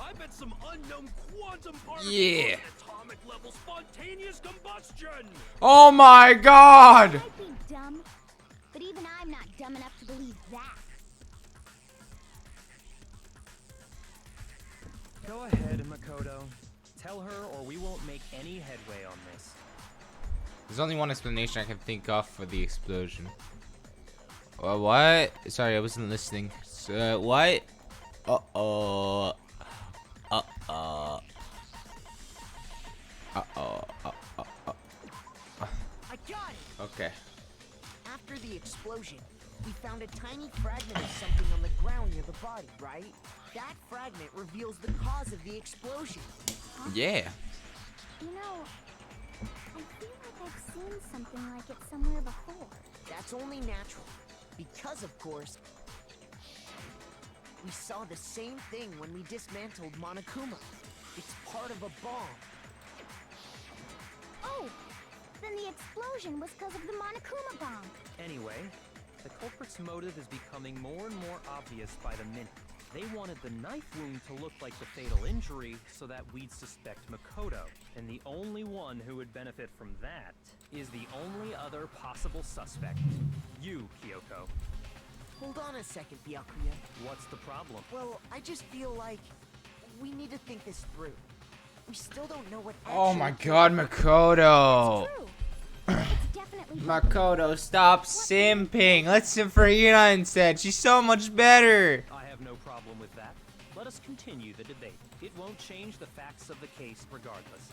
I bet some unknown quantum particles Yeah. at atomic level spontaneous combustion. Oh my god! Might be dumb, but even I'm not dumb enough to believe that. Go ahead, Makoto. Tell her or we won't make any headway on this. There's only one explanation I can think of for the explosion. What? Sorry, I wasn't listening. What? Uh-oh. Uh-oh. Uh-oh. I got it! Okay. After the explosion, we found a tiny fragment of something on the ground near the body, right? That fragment reveals the cause of the explosion. Yeah. You know, I feel like I've seen something like it somewhere before. That's only natural. Because, of course, we saw the same thing when we dismantled Monokuma. It's part of a bomb. Oh! Then the explosion was because of the Monokuma bomb. Anyway, the culprit's motive is becoming more and more obvious by the minute. They wanted the knife wound to look like the fatal injury so that we'd suspect Makoto. And the only one who would benefit from that is the only other possible suspect. You, Kyoko. Hold on a second, Byakuya. What's the problem? Well, I just feel like we need to think this through. We still don't know what Oh actually my killed god, her. Makoto! True. It's definitely Makoto, stop simping. Let's sim for Ina instead. She's so much better. I have no problem with that. Let us continue the debate. It won't change the facts of the case regardless.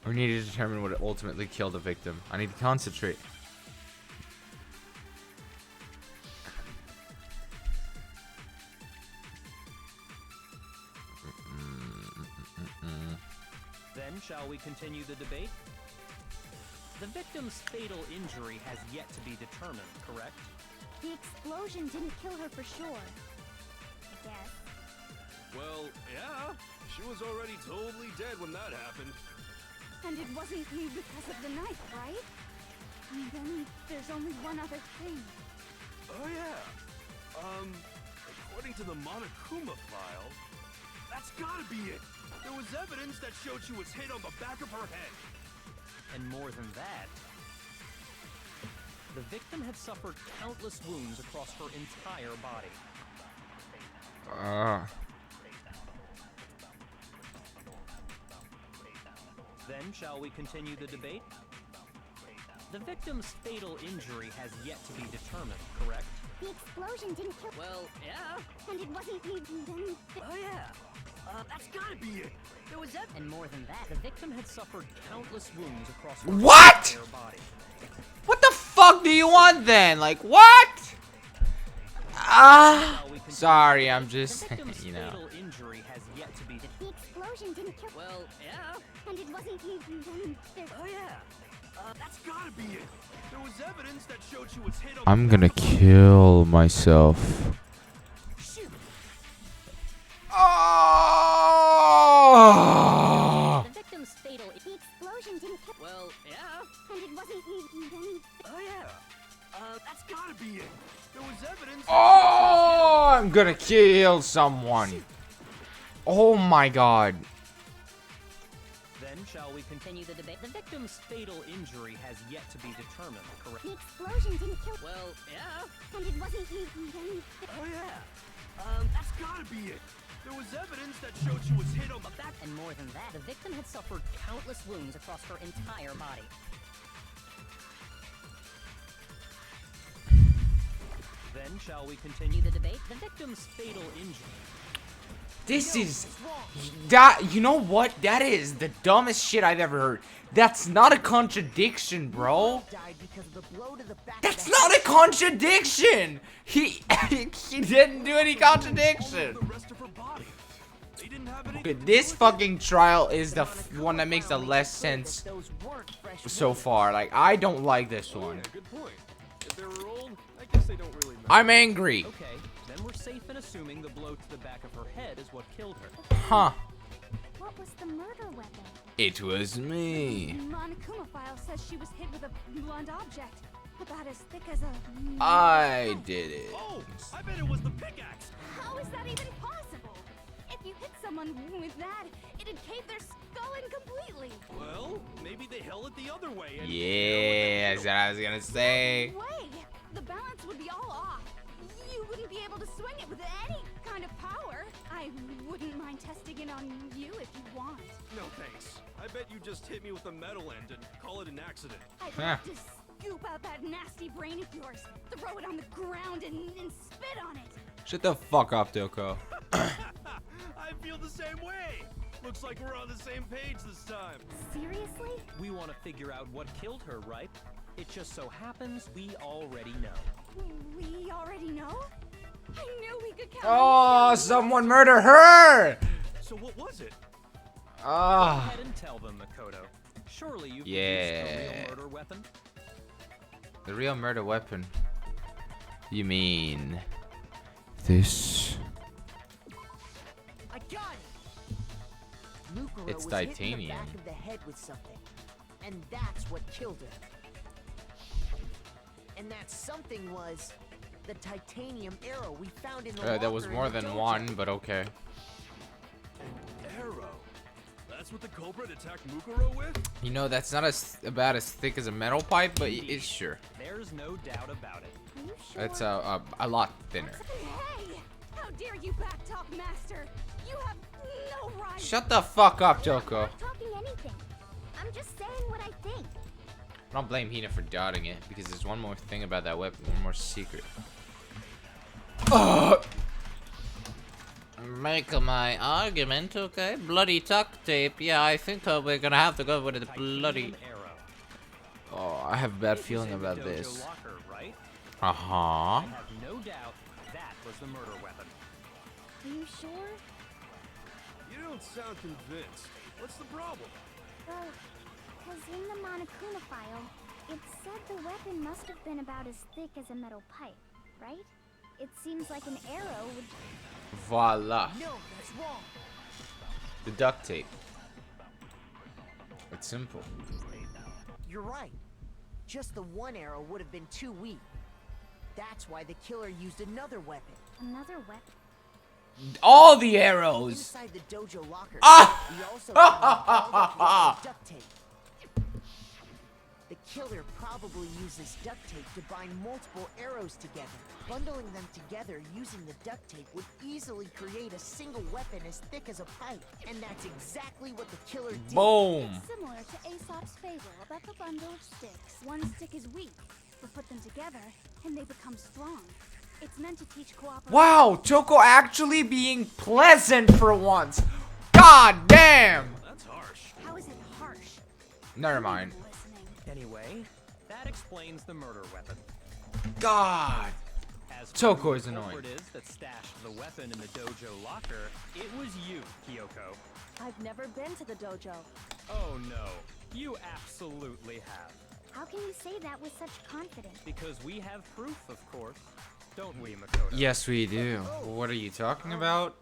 We need to determine what ultimately killed the victim. I need to concentrate. Then, shall we continue the debate? The victim's fatal injury has yet to be determined, correct? The explosion didn't kill her for sure. I guess. Well, yeah. She was already totally dead when that happened. And it wasn't me because of the knife, right? And then there's only one other thing. Oh yeah. According to the Monokuma file, that's gotta be it. There was evidence that showed she was hit on the back of her head. And more than that, the victim had suffered countless wounds across her entire body. Then, shall we continue the debate? The victim's fatal injury has yet to be determined, correct? The explosion didn't kill. Well, yeah. And it wasn't me. Then. Oh yeah. That's gotta be it. There was evidence. And more than that, the victim had suffered countless wounds across her What? entire body. What the fuck do you want then? Like, what? Sorry, I'm just, The victim's you know. fatal injury has yet to be determined. The explosion didn't kill. Well, yeah. And it wasn't me. Then. Oh yeah. That's gotta be it. There was evidence that showed she was hit on I'm the gonna back of her kill myself. Shoot! Oh! The victim's fatal. The explosion didn't kill. Well, yeah. And it wasn't me. Then. Oh yeah. That's gotta be it. There was evidence. Oh! I'm gonna kill someone. Oh my god. Then, shall we continue the debate? The victim's fatal injury has yet to be determined, correct? The explosion didn't kill. Well, yeah. And it wasn't me. Then. Oh yeah. That's gotta be it. There was evidence that showed she was hit on the back. And more than that, the victim had suffered countless wounds across her entire body. Then, shall we continue the debate? The victim's fatal injury. This is that. You know what? That is the dumbest shit I've ever heard. That's not a contradiction, bro. Died because of the blow to the back of That's the not head. a contradiction. He didn't do any contradiction. The rest of her body. They didn't have any. Okay, this fucking trial is the one that makes the less sense Those weren't fresh so wounds. far. Like, I don't like this one. Good point. If they were old, I guess they don't really matter. I'm angry. Okay, then we're safe in assuming the blow to the back of her head is what killed her. Huh. What was the murder weapon? It was me. Monokuma file says she was hit with a blunt object, about as thick as a. I did it. Oh, I bet it was the pickaxe. How is that even possible? If you hit someone with that, it'd cave their skull in completely. Well, maybe they held it the other way. And Yeah, that's what I was gonna say. No way! The balance would be all off. You wouldn't be able to swing it with any kind of power. I wouldn't mind testing it on you if you want. No thanks. I bet you just hit me with a metal end and call it an accident. I'd Huh. love to scoop out that nasty brain of yours, throw it on the ground, and spit on it. Shut the fuck up, Doko. I feel the same way. Looks like we're on the same page this time. Seriously? We want to figure out what killed her, right? It just so happens we already know. We already know? I knew we could count Oh, on you. someone murder her! So what was it? Go Ah. ahead and tell them, Makoto. Surely you've produced a Yeah. real murder weapon? The real murder weapon. You mean this? I got it. Mukuro It's was hit in the titanium. back of the head with something, and that's what killed her. And that something was the titanium arrow we found in the There was locker in more the than dojo. one, but okay. An arrow. That's what the culprit attacked Mukuro with? You know, that's not about as thick as a metal pipe, but it's sure. There's no doubt about it. Are you sure? It's a lot thinner. Hey! How dare you backtalk, Master? You have no right. Shut the fuck up, Doko. I'm not talking anything. I'm just saying what I think. I don't blame Hina for doubting it, because there's one more thing about that weapon, one more secret. Make my argument, okay? Bloody duct tape. Yeah, I think we're gonna have to go with the bloody. Titanium arrow. Oh, I have a bad It was feeling in the about dojo this. Locker, right? Uh-huh. I have no doubt that was the murder weapon. Are you sure? You don't sound convinced. What's the problem? Well, because in the Monokuma file, it said the weapon must have been about as thick as a metal pipe, right? It seems like an arrow would... Voila. No, that's wrong. The duct tape. It's simple. You're right. Just the one arrow would have been too weak. That's why the killer used another weapon. Another weapon? All the arrows! Inside the dojo locker, Ah! we also found all the duct tape. The killer probably uses duct tape to bind multiple arrows together. Bundling them together using the duct tape would easily create a single weapon as thick as a pipe. And that's exactly what the killer did. Boom! It's similar to Aesop's fable about the bundle of sticks. One stick is weak, but put them together and they become strong. It's meant to teach cooperation. Wow, Choco actually being pleasant for once. God damn! That's harsh. How is it harsh? Never mind. Listening. Anyway, that explains the murder weapon. God. As for Toko who is the annoying. culprit is that stashed the weapon in the dojo locker, it was you, Kyoko. I've never been to the dojo. Oh no, you absolutely have. How can you say that with such confidence? Because we have proof, of course. Don't we, Makoto? Yes, we do. What are you talking about?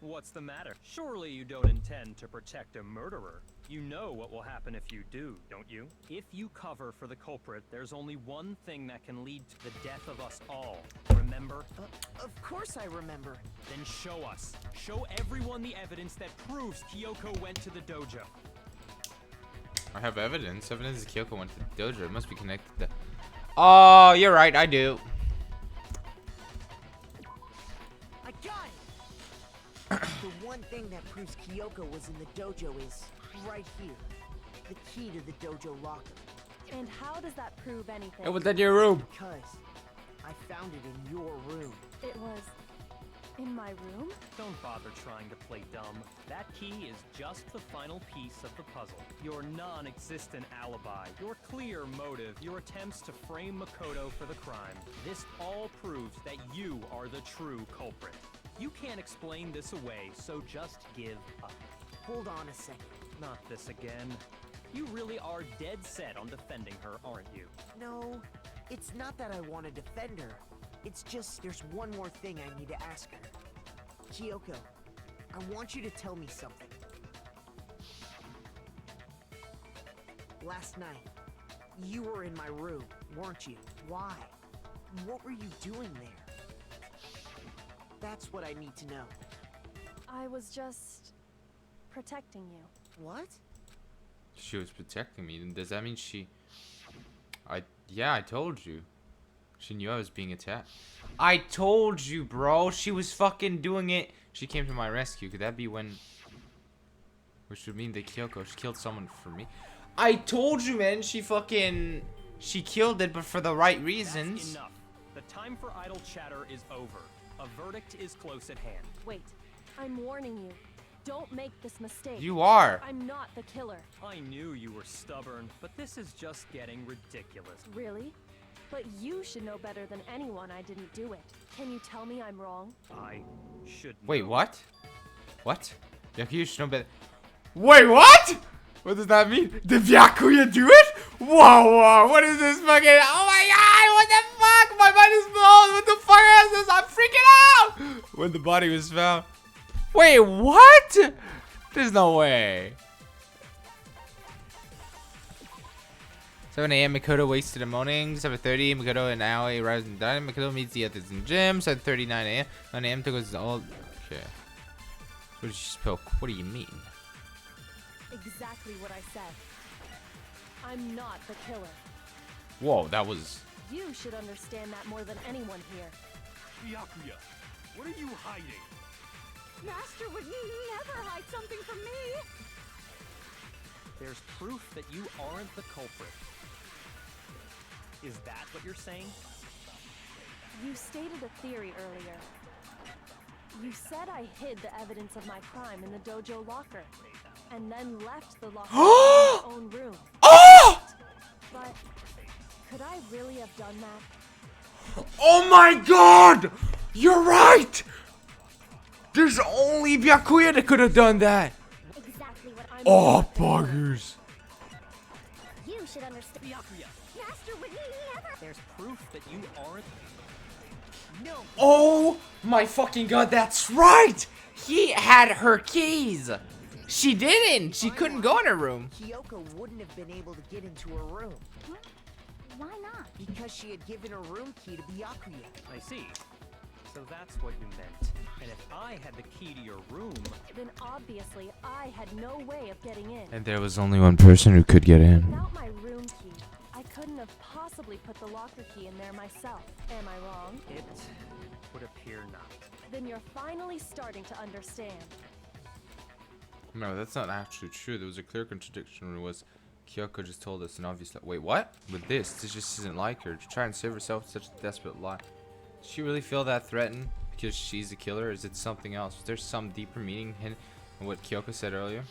What's the matter? Surely you don't intend to protect a murderer. You know what will happen if you do, don't you? If you cover for the culprit, there's only one thing that can lead to the death of us all. Remember? Of course I remember. Then show us. Show everyone the evidence that proves Kyoko went to the dojo. I have evidence. Evidence that Kyoko went to the dojo. It must be connected to... Oh, you're right. I do. I got it! The one thing that proves Kyoko was in the dojo is right here. The key to the dojo locker. And how does that prove anything? It was in your room. Because I found it in your room. It was In my room? Don't bother trying to play dumb. That key is just the final piece of the puzzle. Your non-existent alibi, your clear motive, your attempts to frame Makoto for the crime. This all proves that you are the true culprit. You can't explain this away, so just give up. Hold on a second. Not this again. You really are dead set on defending her, aren't you? No, it's not that I want to defend her. It's just there's one more thing I need to ask her. Kyoko, I want you to tell me something. Last night, you were in my room, weren't you? Why? What were you doing there? That's what I need to know. I was just protecting you. What? She was protecting me. Does that mean she... Yeah, I told you. She knew I was being attacked. I told you, bro. She was fucking doing it. She came to my rescue. Could that be when... Which would mean that Kyoko, she killed someone for me. I told you, man. She fucking... She killed it, but for the right reasons. That's enough. The time for idle chatter is over. A verdict is close at hand. Wait, I'm warning you. Don't make this mistake. You are. I'm not the killer. I knew you were stubborn, but this is just getting ridiculous. Really? But you should know better than anyone I didn't do it. Can you tell me I'm wrong? I should Wait, know. what? What? Byakuya should know better. Wait, what? What does that mean? Did Byakuya do it? Whoa, what is this fucking... Oh my god, what the fuck? My mind is blown. What the fuck is this? I'm freaking out. When the body was found. Wait, what? There's no way. 7 a.m. Makoto wakes in the morning. 7:30 Makoto and Aoi arrives in the dining. Makoto meets the others in the gym. 7:39 a.m. 9 a.m. goes all. Okay. What did you spoke? What do you mean? Exactly what I said. I'm not the killer. Whoa, that was. You should understand that more than anyone here. Byakuya, what are you hiding? Master would never hide something from me. There's proof that you aren't the culprit. Is that what you're saying? You stated a theory earlier. You said I hid the evidence of my crime in the dojo locker, and then left the locker in my own room. Oh! But could I really have done that? Oh my god! You're right! There's only Byakuya that could have done that. Exactly what I'm Oh, buggers. You should understand. Byakuya, Master would never. there's proof that you aren't. No. Oh my fucking god, that's right! He had her keys. She didn't. She couldn't go in her room. Kyoko wouldn't have been able to get into her room Why not? because she had given her room key to Byakuya. I see. So that's what you meant. And if I had the key to your room, Then obviously I had no way of getting in. And there was only one person who could get in. Without my room key, I couldn't have possibly put the locker key in there myself. Am I wrong? it would appear not. Then you're finally starting to understand. No, that's not actually true. There was a clear contradiction. It was Kyoko just told us an obvious lie. Wait, what? With this just isn't like her. To try and save herself with such a desperate lie. Does she really feel that threatened because she's the killer? Or is it something else? Was there some deeper meaning in what Kyoko said earlier?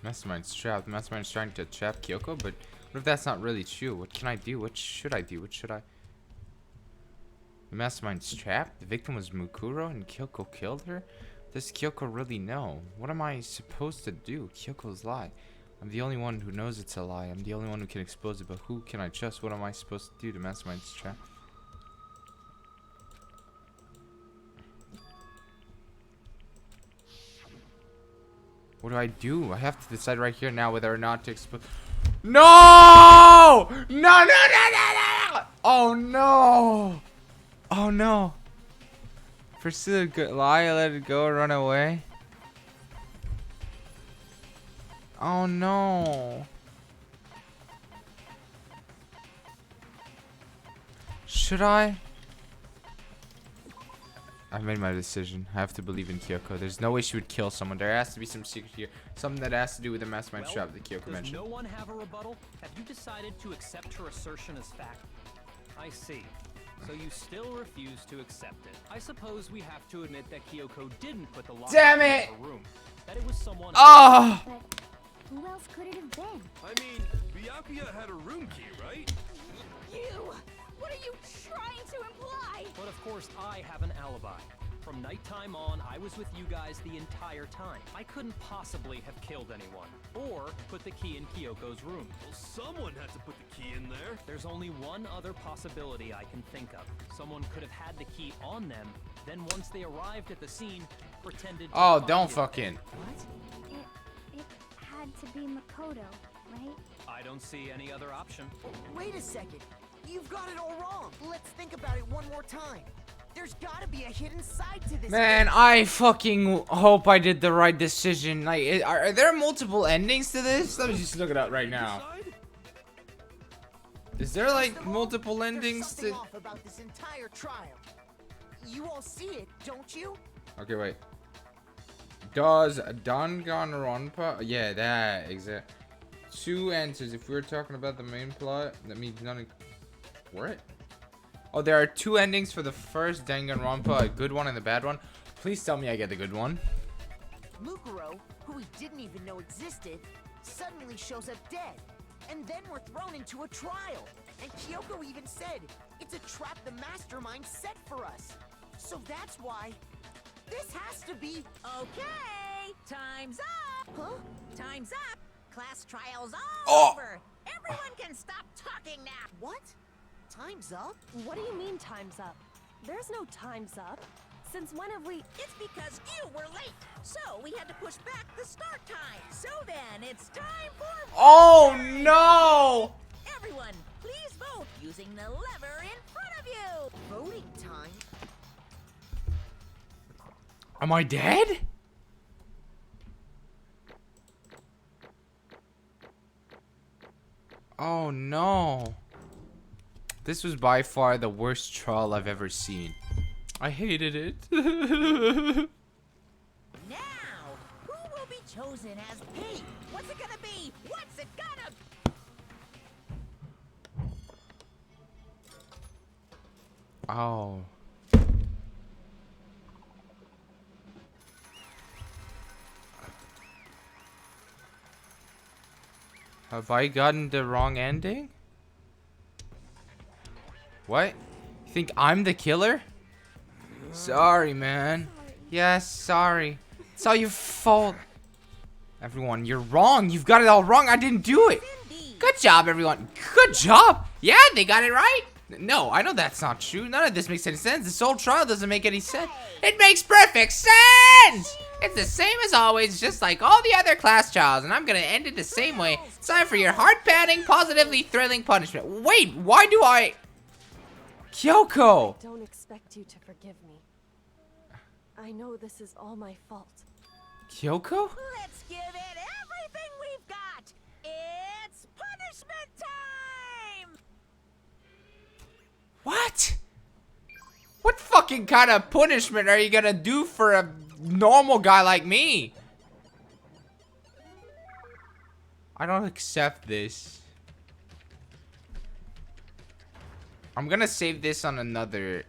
Mastermind's trapped. Mastermind's trying to trap Kyoko, but what if that's not really true? What can I do? What should I do? What should I... The Mastermind's trapped? The victim was Mukuro and Kyoko killed her? Does Kyoko really know? What am I supposed to do? Kyoko's lie. I'm the only one who knows it's a lie. I'm the only one who can expose it, but who can I trust? What am I supposed to do? The Mastermind's trapped. What do I do? I have to decide right here now whether or not to expose. No! No, no, no, no, no! Oh, no! Oh, no. Pursue a good lie, let it go, run away. Oh, no. Should I? I made my decision. I have to believe in Kyoko. There's no way she would kill someone. There has to be some secret here. Something that has to do with the mastermind trap that Kyoko does mentioned. no one have a rebuttal? Have you decided to accept her assertion as fact? I see. So you still refuse to accept it. I suppose we have to admit that Kyoko didn't put the lock Damn in it! her room. That it was someone. Oh! But who else could it have been? I mean, Byakuya had a room key, right? You! What are you trying to imply? But of course, I have an alibi. From nighttime on, I was with you guys the entire time. I couldn't possibly have killed anyone, or put the key in Kyoko's room. Well, someone had to put the key in there. There's only one other possibility I can think of. Someone could have had the key on them, then once they arrived at the scene, pretended to Oh, find don't it. fucking. It had to be Makoto, right? I don't see any other option. Wait a second. You've got it all wrong. Let's think about it one more time. There's gotta be a hidden side to this. Man, I fucking hope I did the right decision. Like, are there multiple endings to this? Let me just look it up right now. Is there like multiple endings There's something to? off about this entire trial. You all see it, don't you? Okay, wait. Does Danganronpa? Yeah, that exact. Two answers. If we were talking about the main plot, that means none. What? Oh, there are two endings for the first Danganronpa, a good one and a bad one. Please tell me I get the good one. Mukuro, who we didn't even know existed, suddenly shows up dead. And then we're thrown into a trial. And Kyoko even said, it's a trap the mastermind set for us. So that's why this has to be... Okay, time's up. Huh? Time's up. Class trial's all Oh. over. Everyone can stop talking now. What? Time's up? What do you mean time's up? There's no time's up. Since when have we... It's because you were late. So we had to push back the start time. So then it's time for... Oh no! Everyone, please vote using the lever in front of you. Voting time? Am I dead? Oh no. This was by far the worst trial I've ever seen. I hated it. Now, who will be chosen as P? What's it gonna be? What's it gonna... Oh. Have I gotten the wrong ending? What? You think I'm the killer? Sorry, man. Yes, sorry. It's all your fault. Everyone, you're wrong. You've got it all wrong. I didn't do it. Good job, everyone. Good job. Yeah, they got it right. No, I know that's not true. None of this makes any sense. This whole trial doesn't make any sense. It makes perfect sense! It's the same as always, just like all the other class trials, and I'm gonna end it the same way. It's time for your heart-pounding, positively thrilling punishment. Wait, why do I... Kyoko! Don't expect you to forgive me. I know this is all my fault. Kyoko? Let's give it everything we've got. It's punishment time! What? What fucking kind of punishment are you gonna do for a normal guy like me? I don't accept this. I'm gonna save this on another.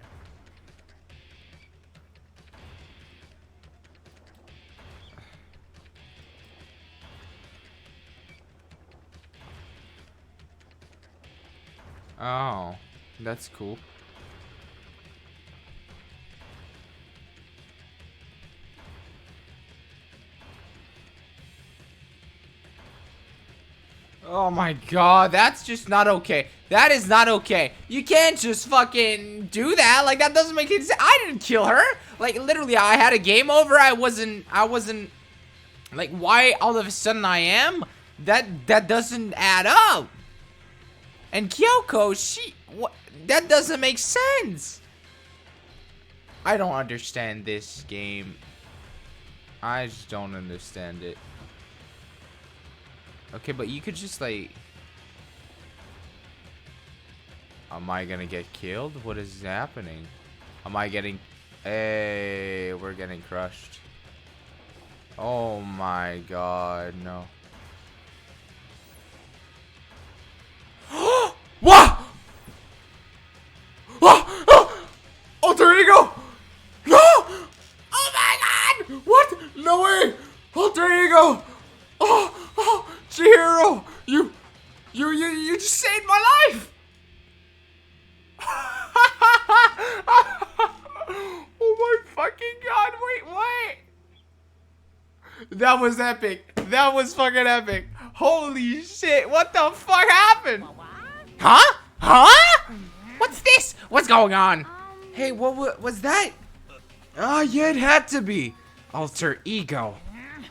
Oh, that's cool. Oh my god, that's just not okay. That is not okay. You can't just fucking do that. Like, that doesn't make any sense. I didn't kill her. Like, literally, I had a game over. I wasn't, like, why all of a sudden I am? That doesn't add up. And Kyoko, that doesn't make sense. I don't understand this game. I just don't understand it. Okay, but you could just like... Am I gonna get killed? What is happening? Am I getting... Hey, we're getting crushed. Oh my god, no. What? Alter ego! No! Oh my god! What? No way! Alter ego! Oh, Chihiro! You just saved my life! Oh my fucking god, wait! That was epic. That was fucking epic. Holy shit, what the fuck happened? Huh? Huh? What's this? What's going on? Hey, what was that? Oh, yeah, it had to be. Alter ego.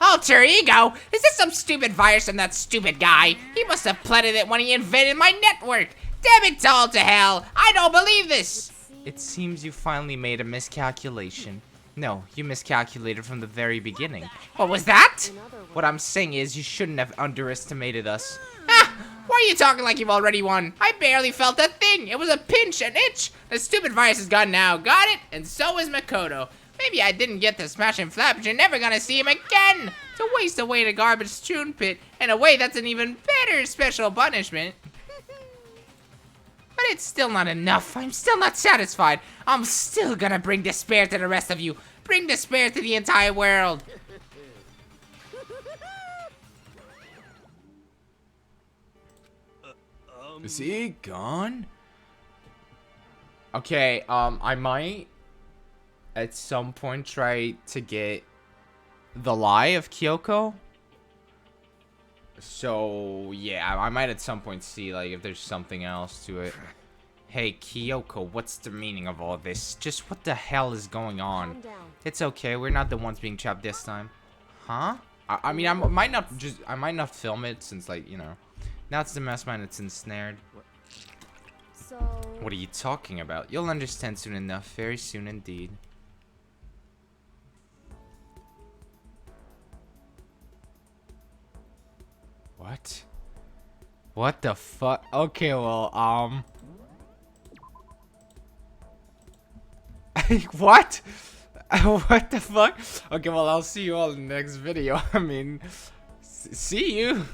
Alter ego? Is this some stupid virus from that stupid guy? He must have planted it when he invaded my network. Damn it all to hell. I don't believe this. It seems you finally made a miscalculation. No, you miscalculated from the very beginning. What was that? What I'm saying is you shouldn't have underestimated us. Ah! Why are you talking like you've already won? I barely felt a thing. It was a pinch, an itch. The stupid virus is gone now. Got it? And so is Makoto. Maybe I didn't get to smash him flat, but you're never gonna see him again. To waste away in a garbage strewn pit. In a way, that's an even better special punishment. But it's still not enough. I'm still not satisfied. I'm still gonna bring despair to the rest of you. Bring despair to the entire world. Is he gone? Okay, I might at some point try to get the lie of Kyoko. So, yeah, I might at some point see, like, if there's something else to it. Hey, Kyoko, what's the meaning of all this? Just what the hell is going on? It's okay, we're not the ones being trapped this time. Huh? I mean, I might not film it since, like, you know, now it's the mastermind that's ensnared. So... What are you talking about? You'll understand soon enough, very soon indeed. What? What the fuck? Okay, well, what? What the fuck? Okay, well, I'll see you all in the next video. I mean, see you.